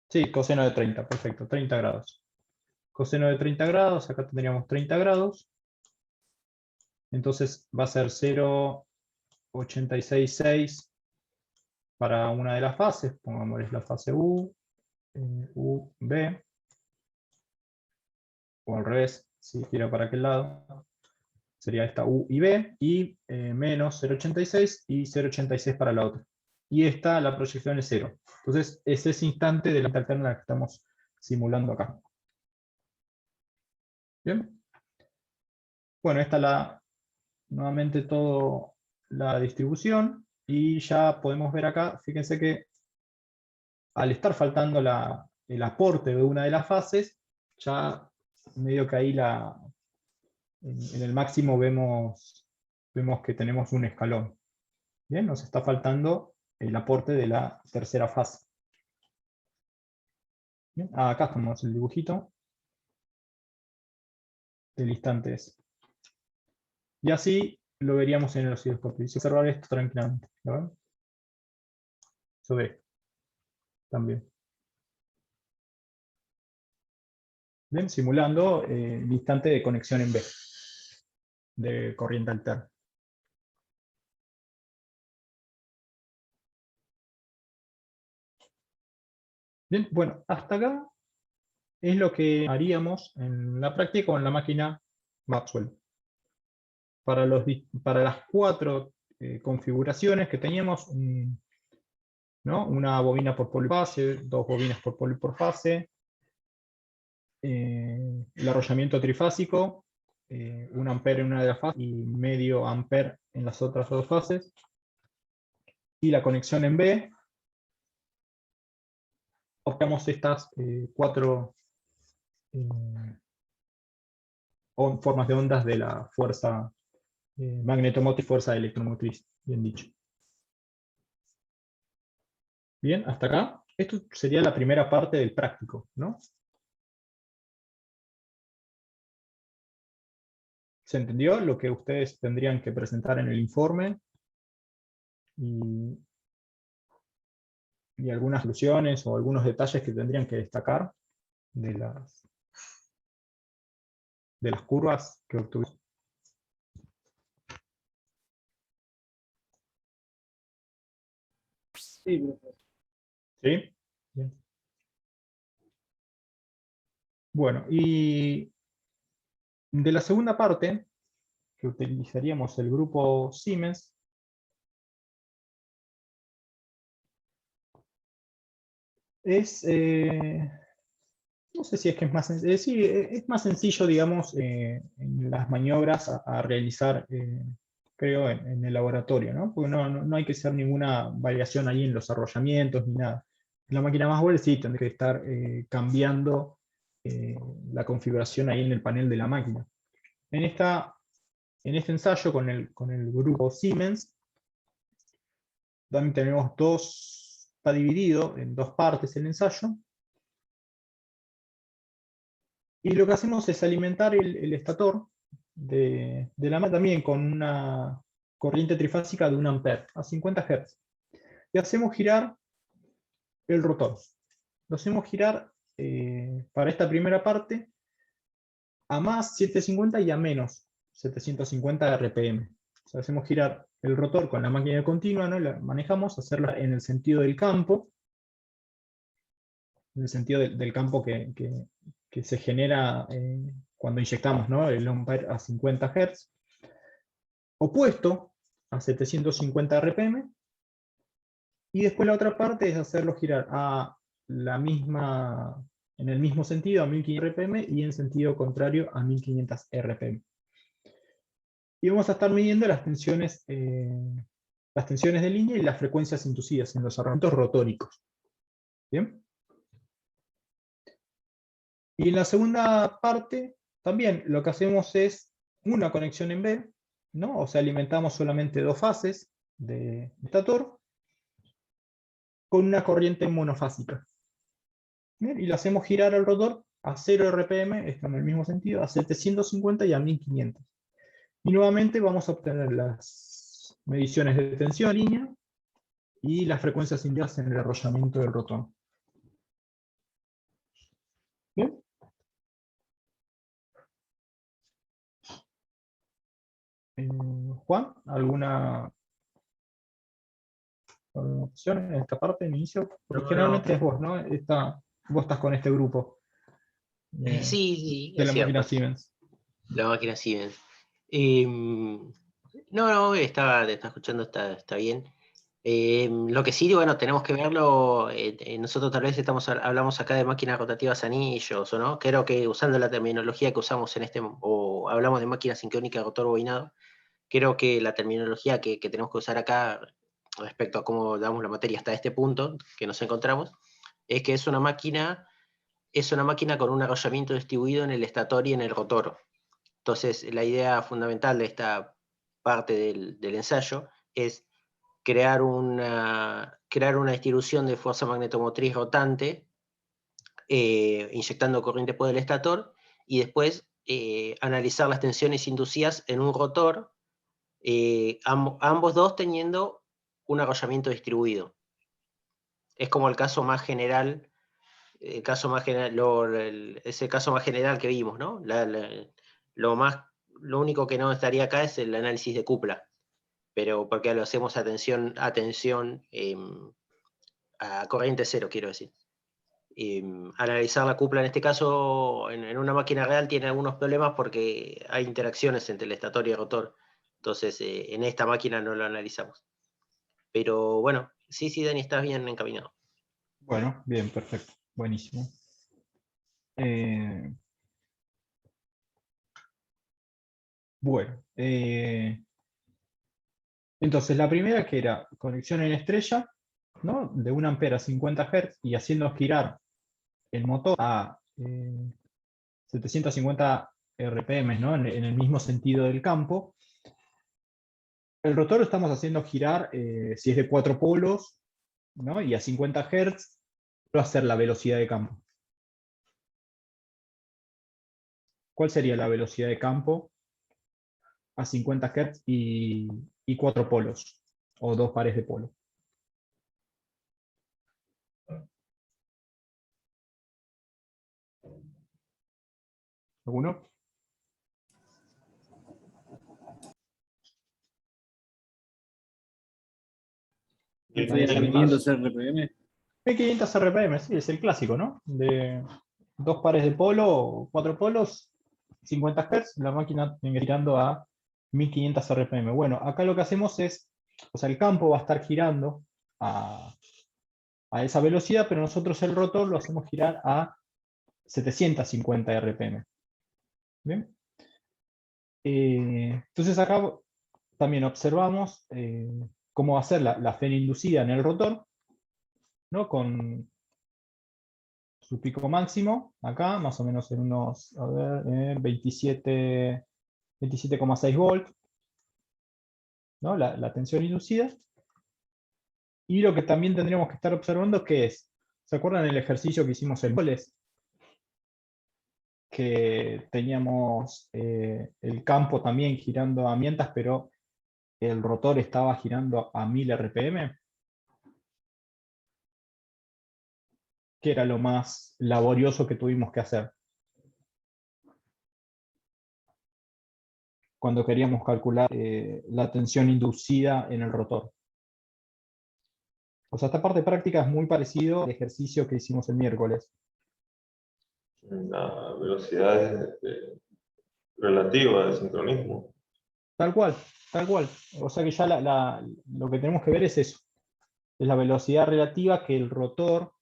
Sí, coseno de 30, perfecto, 30 grados. Coseno de 30 grados, acá tendríamos 30 grados. Entonces va a ser 0,866 para una de las fases, pongámosle la fase U, B, o al revés, si gira para aquel lado, sería esta U y B, y menos 0,86 y 0,86 para la otra. Y esta, la proyección es 0. Entonces es ese instante de la alterna que estamos simulando acá. ¿Bien? Bueno, esta nuevamente todo la distribución, y ya podemos ver acá, fíjense que al estar faltando el aporte de una de las fases, ya medio que ahí en el máximo vemos que tenemos un escalón. Bien, nos está faltando el aporte de la tercera fase. Bien, acá estamos el dibujito del instante ese. Y así lo veríamos en el osciloscopio. Y si observar esto tranquilamente, ¿lo ven? Se ve también. Bien, simulando el instante de conexión en B, de corriente alterna. Bien, bueno, hasta acá es lo que haríamos en la práctica con la máquina Maxwell. para las 4 configuraciones que teníamos, ¿no? Una bobina por polo y fase, 2 bobinas por polo y por fase, el arrollamiento trifásico, 1 ampere en una de las fases y medio ampere en las otras 2 fases, y la conexión en B. Optamos estas 4 formas de ondas de la fuerza magnetomotriz, fuerza electromotriz, bien dicho. Bien, hasta acá. Esto sería la primera parte del práctico, ¿no? ¿Se entendió lo que ustedes tendrían que presentar en el informe? Y algunas soluciones o algunos detalles que tendrían que destacar de las curvas que obtuvimos. Sí, profesor. ¿Sí? Bien. Bueno, y de la segunda parte, que utilizaríamos el grupo Siemens, es, no sé si es que es más sencillo, sí, es más sencillo, digamos, en las maniobras a realizar, creo, en el laboratorio, ¿no? Porque no hay que hacer ninguna variación ahí en los arrollamientos ni nada. En la máquina más Boyle sí tendría que estar cambiando la configuración ahí en el panel de la máquina. En este ensayo con el grupo Siemens, también tenemos está dividido en 2 partes el ensayo. Y lo que hacemos es alimentar el estator de la máquina también con una corriente trifásica de 1 ampere a 50 Hz. Y hacemos girar el rotor. Lo hacemos girar para esta primera parte a más 750 y a menos 750 RPM. O sea, hacemos girar el rotor con la máquina continua, ¿no? La manejamos, hacerlo en el sentido del campo, en el sentido del campo que se genera cuando inyectamos, ¿no? El ampere a 50 Hz, opuesto a 750 RPM, y después la otra parte es hacerlo girar en el mismo sentido a 1500 RPM y en sentido contrario a 1500 RPM. Y vamos a estar midiendo las tensiones de línea y las frecuencias inducidas en los arrollamientos rotóricos. ¿Bien? Y en la segunda parte, también lo que hacemos es una conexión en B, ¿no? O sea, alimentamos solamente 2 fases de estator con una corriente monofásica. ¿Bien? Y lo hacemos girar al rotor a 0 RPM, está en el mismo sentido, a 750 y a 1500. Y nuevamente vamos a obtener las mediciones de tensión en línea y las frecuencias inducidas en el arrollamiento del rotor. ¿Bien? Juan, ¿alguna opción en esta parte, en inicio? Porque No, generalmente no. es vos, ¿no? Vos estás con este grupo Sí, de es la máquina cierto. Siemens. La máquina Siemens. No, te estaba escuchando, está bien. Lo que sí, bueno, tenemos que verlo. Nosotros tal vez hablamos acá de máquinas rotativas anillos, ¿o no? Creo que usando la terminología que usamos o hablamos de máquina sincrónica rotor bobinado, creo que la terminología que tenemos que usar acá respecto a cómo damos la materia hasta este punto que nos encontramos, es que es una máquina con un arrollamiento distribuido en el estator y en el rotor. Entonces, la idea fundamental de esta parte del ensayo es crear una distribución de fuerza magnetomotriz rotante, inyectando corriente por el estator, y después analizar las tensiones inducidas en un rotor, ambos dos teniendo un arrollamiento distribuido. Es como el caso más general, es el caso más general que vimos, ¿no? Lo único que no estaría acá es el análisis de cupla, pero porque lo hacemos a corriente cero, quiero decir. Analizar la cupla en este caso en una máquina real tiene algunos problemas porque hay interacciones entre el estator y el rotor, Entonces, en esta máquina no lo analizamos. Pero bueno, sí, Dani, estás bien encaminado. Bueno, bien, perfecto. Buenísimo. Bueno, entonces la primera que era conexión en estrella, ¿no? De 1 ampere a 50 Hz y haciendo girar el motor a 750 RPM, ¿no? En el mismo sentido del campo. El rotor lo estamos haciendo girar, si es de 4 polos, ¿no? Y a 50 Hz va a ser la velocidad de campo. ¿Cuál sería la velocidad de campo a 50 Hz y 4 polos? O 2 pares de polos. ¿Alguno? Estoy a 500 RPM. 1500 RPM, sí, es el clásico, ¿no? De 2 pares de polo, 4 polos, 50 Hz, la máquina viene girando a 1500 RPM. Bueno, acá lo que hacemos es, o sea, el campo va a estar girando a esa velocidad, pero nosotros el rotor lo hacemos girar a 750 RPM. ¿Bien? Entonces acá también observamos cómo va a ser la FEN inducida en el rotor, ¿no? Con su pico máximo, acá, más o menos en unos, a ver, 27,6 volts, ¿no? La tensión inducida. Y lo que también tendríamos que estar observando que es, ¿se acuerdan el ejercicio que hicimos el miércoles? Que teníamos el campo también girando a 500, pero el rotor estaba girando a 1000 RPM. Que era lo más laborioso que tuvimos que hacer cuando queríamos calcular la tensión inducida en el rotor. O sea, esta parte práctica es muy parecido al ejercicio que hicimos el miércoles. La velocidad relativa de sincronismo. Tal cual, tal cual. O sea que ya lo que tenemos que ver es eso. Es la velocidad relativa que el rotor,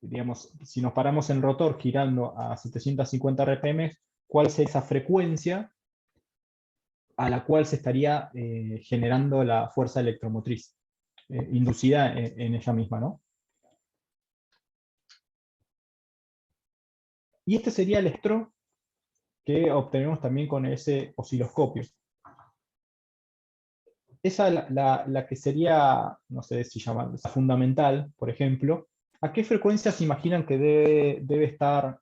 digamos, si nos paramos en rotor girando a 750 RPM, ¿cuál es esa frecuencia a la cual se estaría generando la fuerza electromotriz inducida en ella misma, ¿no? Y este sería el electrón que obtenemos también con ese osciloscopio. Esa la que sería, no sé si llaman, fundamental, por ejemplo. ¿A qué frecuencia se imaginan que debe estar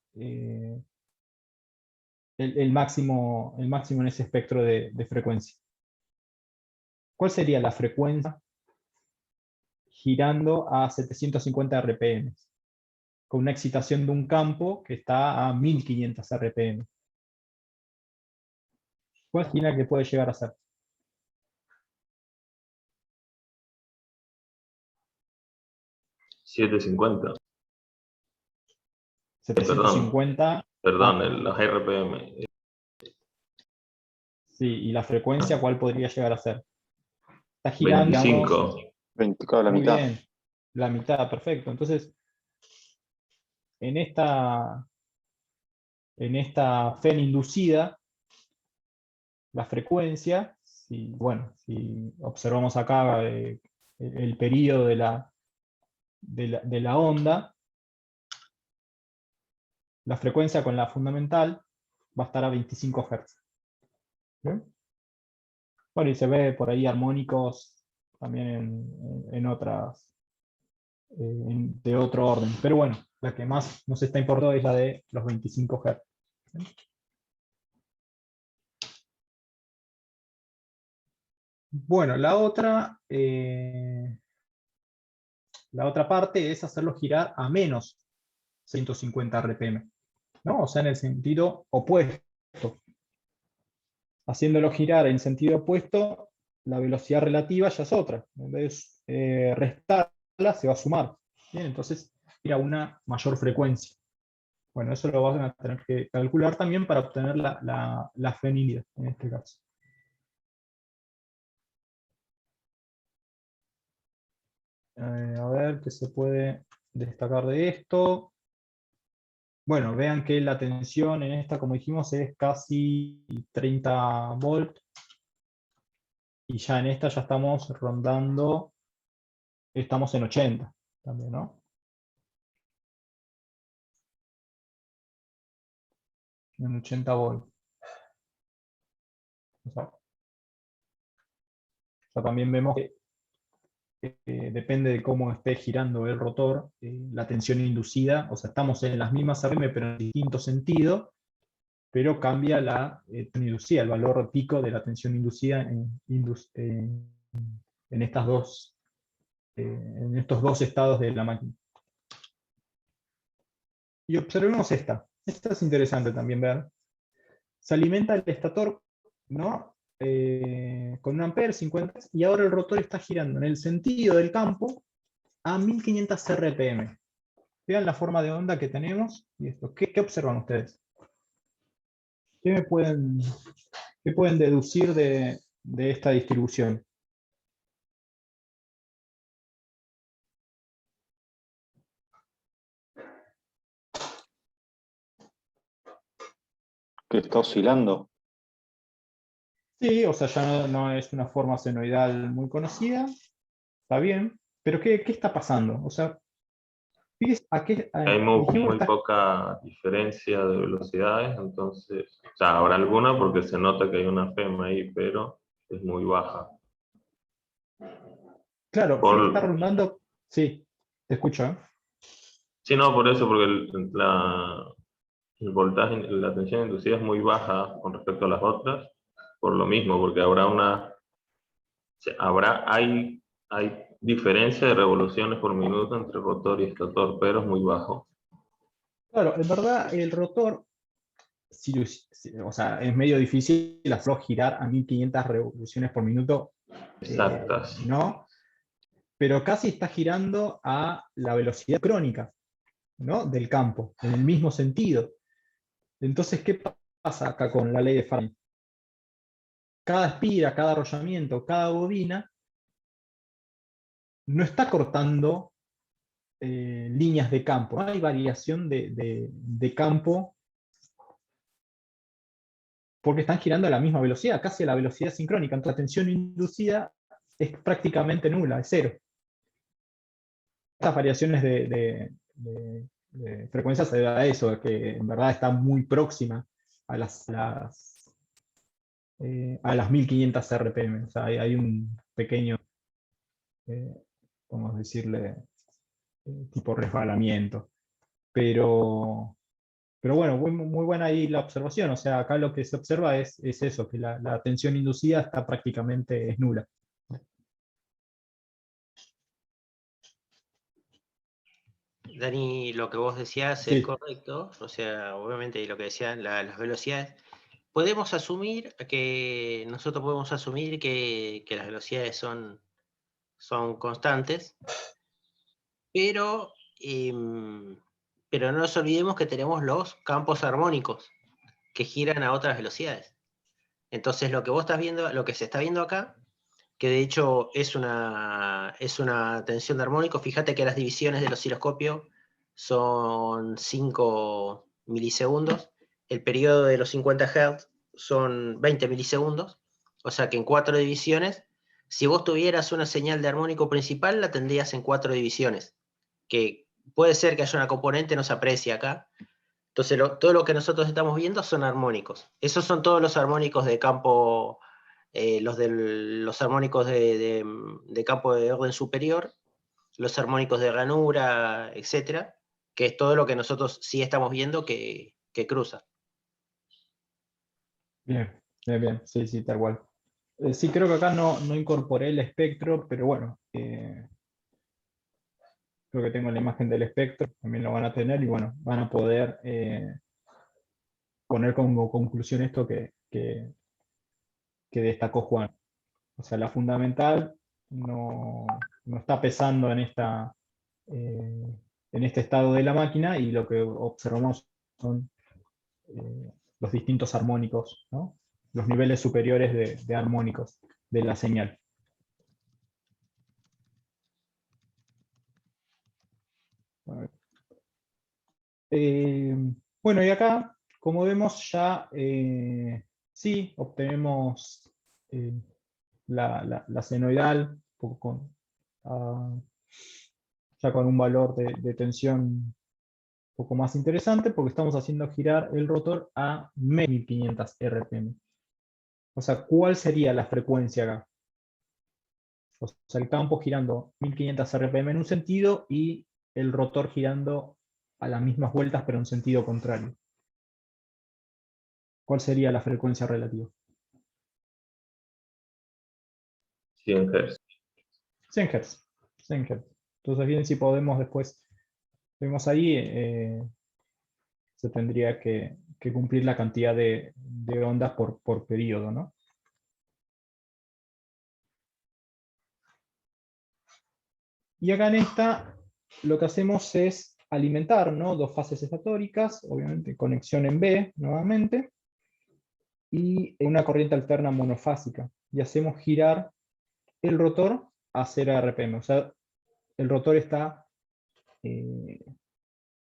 el máximo en ese espectro de frecuencia? ¿Cuál sería la frecuencia girando a 750 RPM? Con una excitación de un campo que está a 1500 RPM. ¿Cuál imagina que puede llegar a ser? $750. 750. Perdón, los RPM. Sí, y la frecuencia, ¿cuál podría llegar a ser? Está girando. 25. 20, claro, la Muy mitad. bien, la mitad, perfecto. Entonces, en esta FEN inducida, la frecuencia, si observamos acá el periodo de la onda, la frecuencia con la fundamental va a estar a 25 Hz. ¿Bien? Bueno, y se ve por ahí armónicos también en otras, de otro orden. Pero bueno, la que más nos está importando es la de los 25 Hz. Bueno, la otra parte es hacerlo girar a menos 150 RPM, ¿no? O sea, en el sentido opuesto. Haciéndolo girar en sentido opuesto, la velocidad relativa ya es otra. En vez de restarla, se va a sumar. Bien, entonces, ir a una mayor frecuencia. Bueno, eso lo van a tener que calcular también para obtener la FEN híbrida, en este caso. A ver qué se puede destacar de esto. Bueno, vean que la tensión en esta, como dijimos, es casi 30 volt. Y ya en esta ya estamos rondando, estamos en 80 también, ¿no? En 80 volt. O sea, ya también vemos que depende de cómo esté girando el rotor, la tensión inducida, o sea, estamos en las mismas RM pero en distinto sentido, pero cambia la tensión inducida, el valor pico de la tensión inducida en estas dos, en estos dos estados de la máquina. Y observemos esta. Esta es interesante también ver. Se alimenta el estator, ¿no? Con 1 ampere, 50, y ahora el rotor está girando en el sentido del campo a 1500 RPM. Vean la forma de onda que tenemos y esto. ¿Qué observan ustedes? ¿Qué pueden deducir de esta distribución? Que está oscilando. Sí, o sea, ya no es una forma senoidal muy conocida. Está bien. Pero ¿qué está pasando? O sea, fíjese a qué... Hay muy dijimos que poca diferencia de velocidades, entonces, o sea, habrá alguna porque se nota que hay una FEM ahí, pero es muy baja. claro, Por- sé que está rondando... Sí, te escucho, ¿eh? Sí, no, por eso, porque el voltaje, la tensión inducida es muy baja con respecto a las otras, por lo mismo, porque hay diferencia de revoluciones por minuto entre rotor y estator, pero es muy bajo. Claro, en verdad el rotor, o sea, es medio difícil hacerlo girar a 1500 revoluciones por minuto, Exactas. ¿no? Pero casi está girando a la velocidad crónica, ¿no? Del campo, en el mismo sentido. Entonces, ¿qué pasa acá con la ley de Faraday? Cada espira, cada arrollamiento, cada bobina no está cortando líneas de campo. No hay variación de campo porque están girando a la misma velocidad, casi a la velocidad sincrónica. Entonces la tensión inducida es prácticamente nula, es cero. Estas variaciones de frecuencia se debe a eso, que en verdad está muy próxima a a las 1500 RPM. O sea, hay un pequeño, vamos a decirle, tipo resbalamiento. Pero bueno, muy buena ahí la observación. O sea, acá lo que se observa es eso, que la tensión inducida está prácticamente es nula. Dani, lo que vos decías es Sí, correcto, o sea, obviamente lo que decían las velocidades. Podemos asumir nosotros podemos asumir que las velocidades son constantes, pero, pero no nos olvidemos que tenemos los campos armónicos que giran a otras velocidades. Entonces lo que vos estás viendo, lo que se está viendo acá, que de hecho es una tensión de armónicos, fíjate que las divisiones del osciloscopio son 5 milisegundos, el periodo de los 50 Hz son 20 milisegundos, o sea que en 4 divisiones, si vos tuvieras una señal de armónico principal, la tendrías en 4 divisiones, que puede ser que haya una componente, no se aprecia acá. Entonces todo lo que nosotros estamos viendo son armónicos. Esos son todos los armónicos de campo, los armónicos de campo de orden superior, los armónicos de ranura, etcétera, que es todo lo que nosotros sí estamos viendo que cruza. bien, sí, tal cual. Sí, creo que acá no incorporé el espectro, pero bueno, creo que tengo la imagen del espectro, también lo van a tener y bueno, van a poder poner como conclusión esto que destacó Juan. O sea, la fundamental no está pesando en este estado de la máquina y lo que observamos son los distintos armónicos, ¿no? Los niveles superiores de armónicos de la señal. Bueno, y acá, como vemos, ya sí obtenemos la senoidal, un poco ya con un valor de tensión un poco más interesante, porque estamos haciendo girar el rotor a 1500 RPM. O sea, ¿cuál sería la frecuencia acá? O sea, el campo girando 1500 RPM en un sentido y el rotor girando a las mismas vueltas, pero en sentido contrario. ¿Cuál sería la frecuencia relativa? 100 Hz. 100 Hz. 100 Hz. Entonces, bien, si podemos después, vemos ahí, se tendría que cumplir la cantidad de ondas por periodo, ¿no? Y acá en esta, lo que hacemos es alimentar, ¿no? Dos fases estatóricas, obviamente conexión en B nuevamente, y una corriente alterna monofásica. Y hacemos girar el rotor a 0 RPM. O sea, el rotor está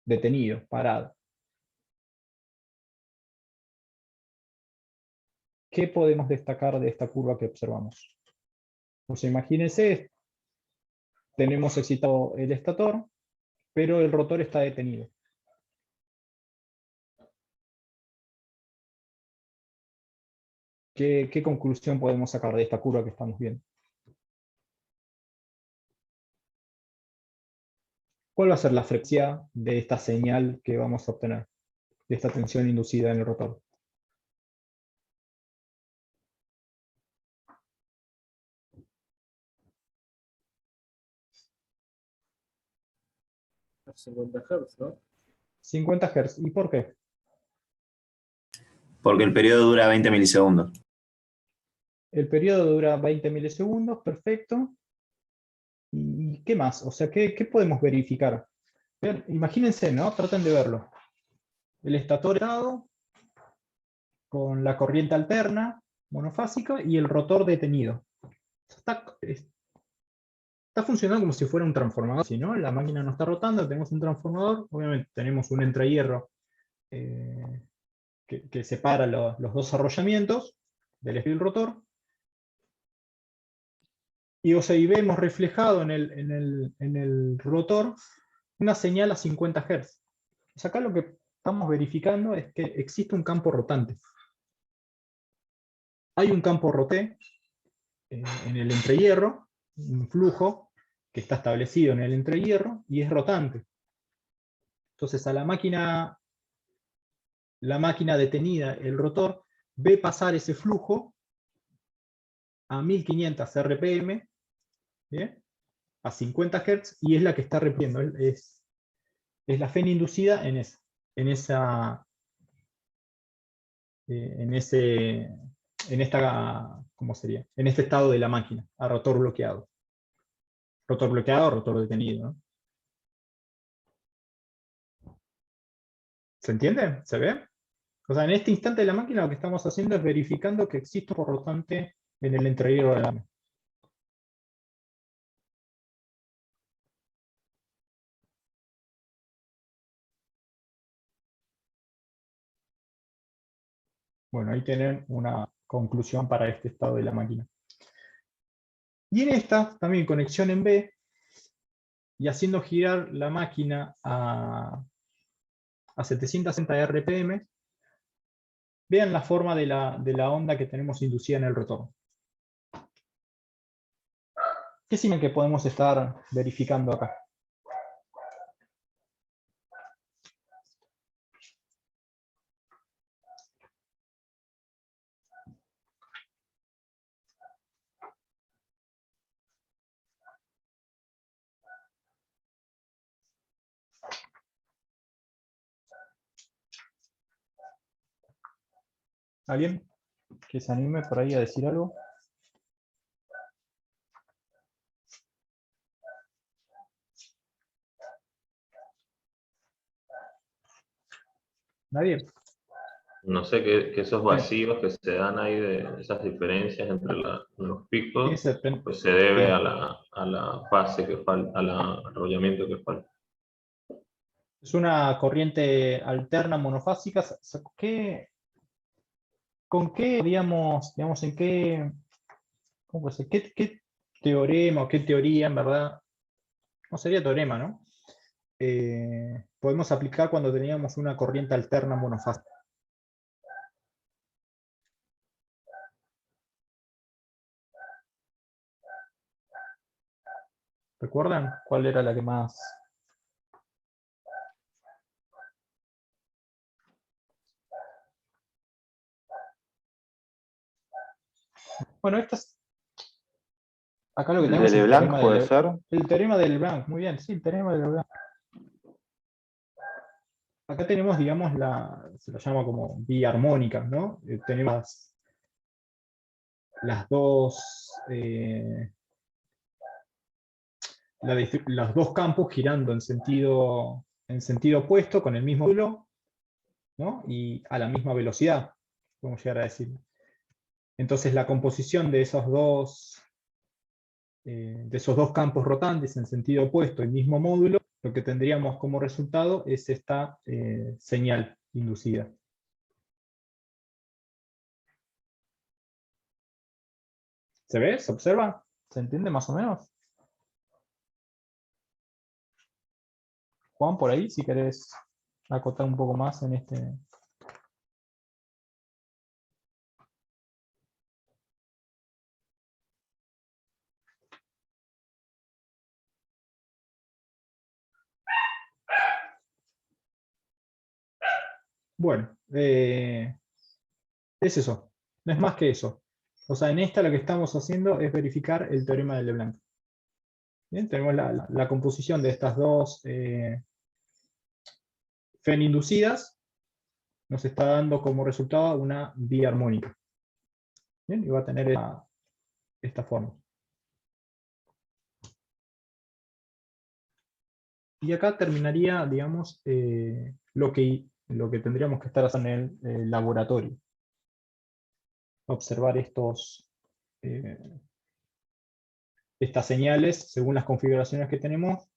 detenido, parado. ¿Qué podemos destacar de esta curva que observamos? Pues imagínense, tenemos excitado el estator, pero el rotor está detenido. ¿Qué conclusión podemos sacar de esta curva que estamos viendo? ¿Cuál va a ser la frecuencia de esta señal que vamos a obtener, de esta tensión inducida en el rotor? A 50 Hz, ¿no? 50 Hz. ¿Y por qué? Porque el periodo dura 20 milisegundos. El periodo dura 20 milisegundos, perfecto. ¿Y qué más? O sea, ¿qué podemos verificar? Vean, imagínense, ¿no? Traten de verlo. El estator estado con la corriente alterna, monofásica, y el rotor detenido. Está funcionando como si fuera un transformador. Si no, la máquina no está rotando, tenemos un transformador, obviamente tenemos un entrehierro que separa los dos arrollamientos del eje del rotor. Y, o sea, y vemos reflejado en el rotor una señal a 50 Hz. O sea, acá lo que estamos verificando es que existe un campo rotante. Hay un campo roté en el entrehierro, un flujo que está establecido en el entrehierro y es rotante. Entonces a la máquina detenida, el rotor, ve pasar ese flujo a 1500 RPM, ¿bien? A 50 Hz, y es la que está repitiendo. Es la FEN inducida en ¿cómo sería? En este estado de la máquina, a rotor bloqueado. Rotor bloqueado, rotor detenido, ¿no? ¿Se entiende? ¿Se ve? O sea, en este instante de la máquina lo que estamos haciendo es verificando que existe un rotante en el entrehierro de la máquina. Bueno, ahí tienen una conclusión para este estado de la máquina. Y en esta, también conexión en B, y haciendo girar la máquina a 760 RPM, vean la forma de la onda que tenemos inducida en el rotor. ¿Qué signo que podemos estar verificando acá? ¿Alguien que se anime por ahí a decir algo? ¿Nadie? No sé, que esos vacíos que se dan ahí, de esas diferencias entre los picos, pues se debe a la fase que falta, al arrollamiento que falta. Es una corriente alterna monofásica. ¿Con qué, digamos, en qué, cómo puede ser? ¿Qué teorema o qué teoría, en verdad, no sería teorema, ¿no? Podemos aplicar cuando teníamos una corriente alterna monofásica? ¿Recuerdan cuál era la que más? Bueno, acá lo que tenemos ¿De es el Leblanc teorema puede de ser? el teorema de Leblanc, muy bien, sí, el teorema de Leblanc. Acá tenemos, digamos, se lo llama como biarmónica, ¿no? Tenemos las dos, los dos campos girando en sentido opuesto con el mismo módulo, ¿no? Y a la misma velocidad, podemos llegar a decir. Entonces la composición de esos dos campos rotantes en sentido opuesto y mismo módulo, lo que tendríamos como resultado es esta señal inducida. ¿Se ve? ¿Se observa? ¿Se entiende más o menos? Juan, por ahí, si querés acotar un poco más en este. Bueno, es eso, no es más que eso. O sea, en esta lo que estamos haciendo es verificar el teorema de Leblanc. Bien, tenemos la composición de estas dos FEN inducidas, nos está dando como resultado una biarmónica. Bien, y va a tener esta forma. Y acá terminaría, digamos, lo que tendríamos que estar haciendo en el laboratorio. Observar estas señales según las configuraciones que tenemos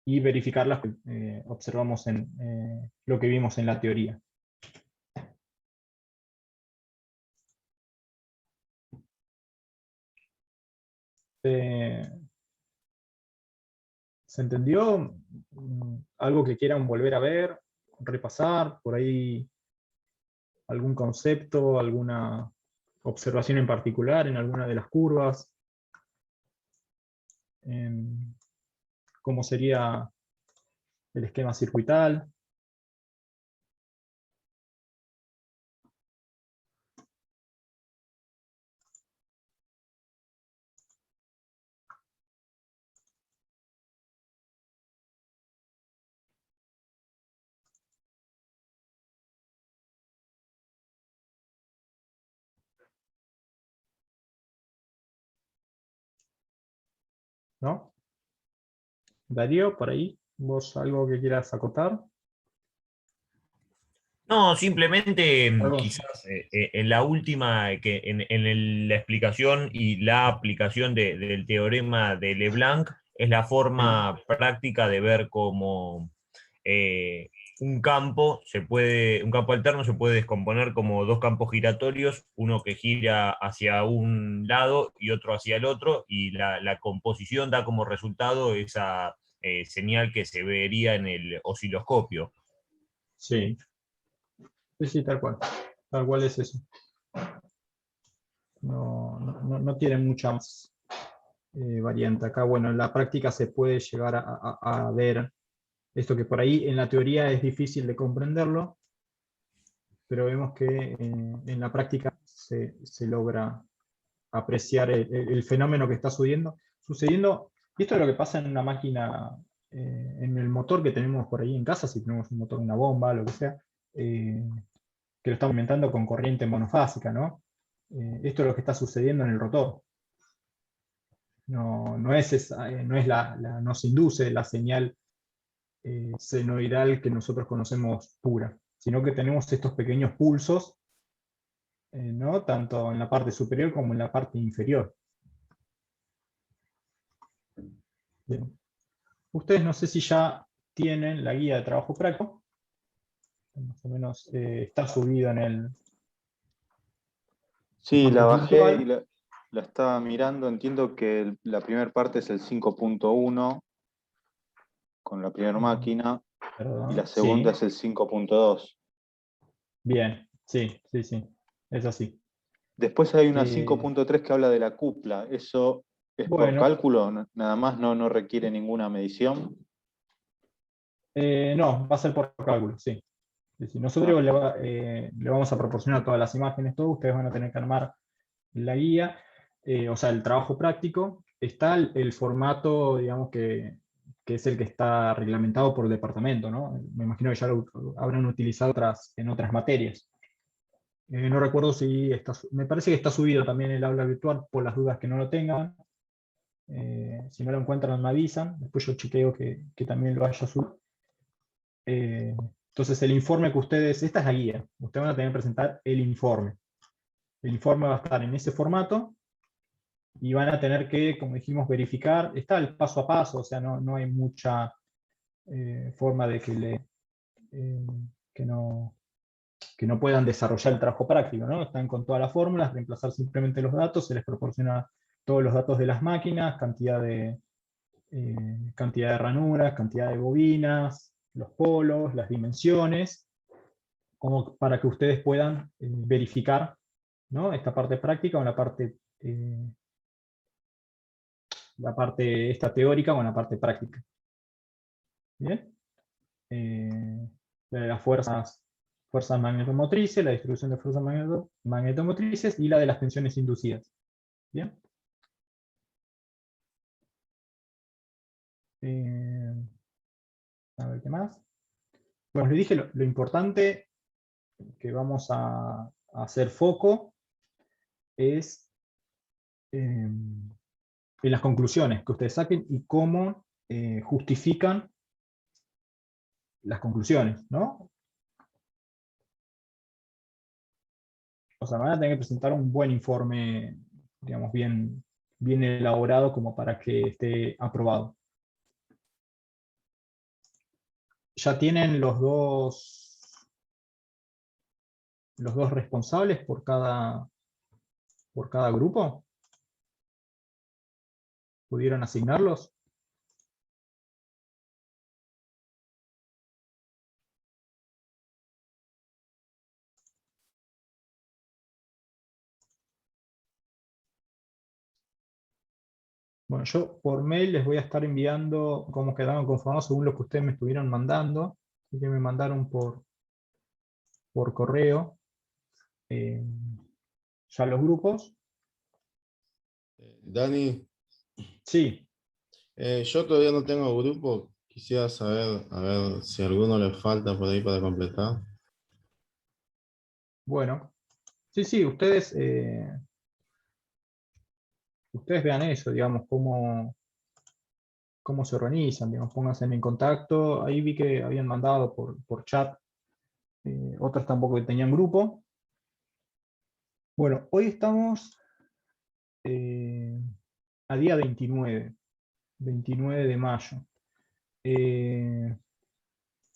y verificarlas que observamos en lo que vimos en la teoría. ¿Se entendió? ¿Algo que quieran volver a ver, repasar, por ahí algún concepto, alguna observación en particular en alguna de las curvas? ¿Cómo sería el esquema circuital? ¿No? Darío, por ahí, ¿vos algo que quieras acotar? No, simplemente Algo. quizás en la última, que la explicación y la aplicación del teorema de Leblanc es la forma práctica de ver cómo un campo alterno se puede descomponer como dos campos giratorios, uno que gira hacia un lado y otro hacia el otro, y la composición da como resultado esa señal que se vería en el osciloscopio. Sí. Sí, tal cual. Tal cual es eso. No tiene mucha más variante. Acá, bueno, en la práctica se puede llegar a ver esto que por ahí en la teoría es difícil de comprenderlo, pero vemos que en la práctica se logra apreciar el fenómeno que está sucediendo. Y esto es lo que pasa en una máquina, en el motor que tenemos por ahí en casa, si tenemos un motor, una bomba, lo que sea, que lo estamos alimentando con corriente monofásica, ¿no? Esto es lo que está sucediendo en el rotor. No se induce la señal senoidal que nosotros conocemos pura, sino que tenemos estos pequeños pulsos, ¿no? Tanto en la parte superior como en la parte inferior. Bien. Ustedes no sé si ya tienen la guía de trabajo práctico. Más o menos está subido en el... Sí, la campus bajé virtual. y la estaba mirando. Entiendo que la primera parte es el 5.1 con la primera máquina y la Perdón, segunda sí. es el 5.2. Bien, sí, sí, sí. Es así. Después hay una Eh, 5.3 que habla de la cupla. ¿Eso es por bueno, cálculo? Nada más no requiere ninguna medición. no, va a ser por cálculo, sí. Sí, sí. Nosotros Ah, le vamos a proporcionar todas las imágenes, todo. Ustedes van a tener que armar la guía, o sea, el trabajo práctico. Está el formato, digamos, que es el que está reglamentado por departamento, ¿no? Me imagino que ya lo habrán utilizado en otras materias. No recuerdo si está, me parece que está subido también el aula virtual, por las dudas que no lo tengan. Si no lo encuentran, me avisan. Después yo chequeo que también lo haya subido. Entonces el informe que ustedes, esta es la guía, ustedes van a tener que presentar el informe. El informe va a estar en ese formato y van a tener que, como dijimos, verificar, está el paso a paso, o sea, no hay mucha forma de eh, que no puedan desarrollar el trabajo práctico, ¿no? Están con todas las fórmulas, reemplazar simplemente los datos, se les proporciona todos los datos de las máquinas, cantidad de ranuras, cantidad de bobinas, los polos, las dimensiones, como para que ustedes puedan verificar, ¿no? Esta parte práctica o la parte esta teórica o la parte práctica. ¿Bien? La de las fuerzas magnetomotrices, la distribución de fuerzas magnetomotrices y la de las tensiones inducidas. ¿Bien? A ver qué más. Bueno, les dije lo importante que vamos a hacer foco es en las conclusiones que ustedes saquen y cómo justifican las conclusiones, ¿no? O sea, van a tener que presentar un buen informe, digamos, bien elaborado como para que esté aprobado. Ya tienen los dos responsables por cada grupo. ¿Pudieron asignarlos? Bueno, yo por mail les voy a estar enviando cómo quedaron conformados según lo que ustedes me estuvieron mandando. Así que me mandaron por correo ya los grupos. Dani, Sí, yo todavía no tengo grupo. Quisiera saber, a ver si a alguno le falta por ahí para completar. bueno. Sí, ustedes vean eso, digamos, cómo se organizan, digamos, pónganse en contacto. Ahí vi que habían mandado por chat, otras tampoco que tenían grupo. Bueno, hoy estamos a día 29 de mayo.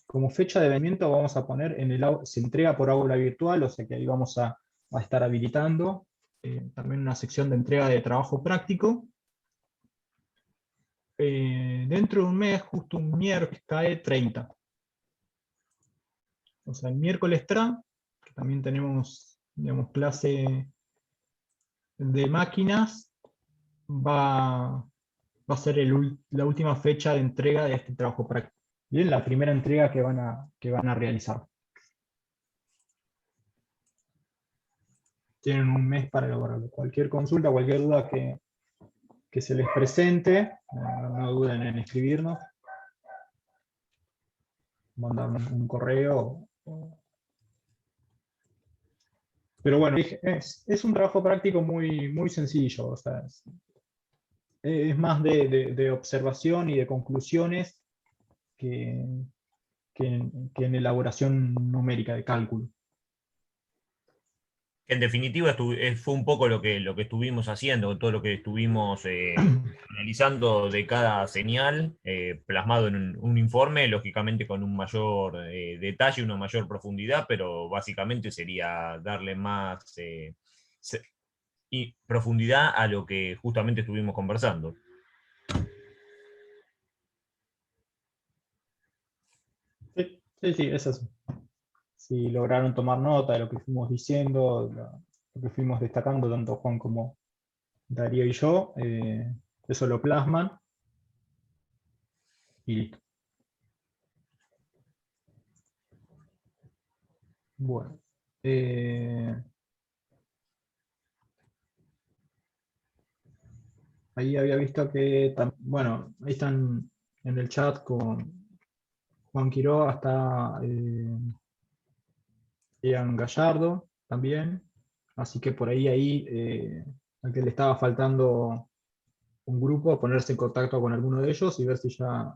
Como fecha de vencimiento vamos a poner se entrega por aula virtual, o sea que ahí vamos a estar habilitando también una sección de entrega de trabajo práctico. Dentro de un mes, justo un miércoles, cae 30. O sea, el miércoles TRA, que también tenemos, digamos, clase de máquinas, va a ser la última fecha de entrega de este trabajo práctico. Bien, la primera entrega que van a realizar. Tienen un mes para elaborarlo. Cualquier consulta, cualquier duda que se les presente, no duden en escribirnos, mandar un correo. Pero bueno, es un trabajo práctico muy sencillo. O sea, es más de observación y de conclusiones que en elaboración numérica de cálculo. En definitiva, fue un poco lo que estuvimos haciendo, todo lo que estuvimos analizando de cada señal, plasmado en un informe, lógicamente con un mayor detalle, una mayor profundidad, pero básicamente sería darle más y profundidad a lo que justamente estuvimos conversando. Sí, es eso. Si lograron tomar nota de lo que fuimos diciendo, lo que fuimos destacando, tanto Juan como Darío y yo, eso lo plasman y listo. Bueno. Ahí había visto que, bueno, ahí están en el chat con Juan Quiroga, está Ian Gallardo también, así que por ahí al que le estaba faltando un grupo, ponerse en contacto con alguno de ellos y ver si ya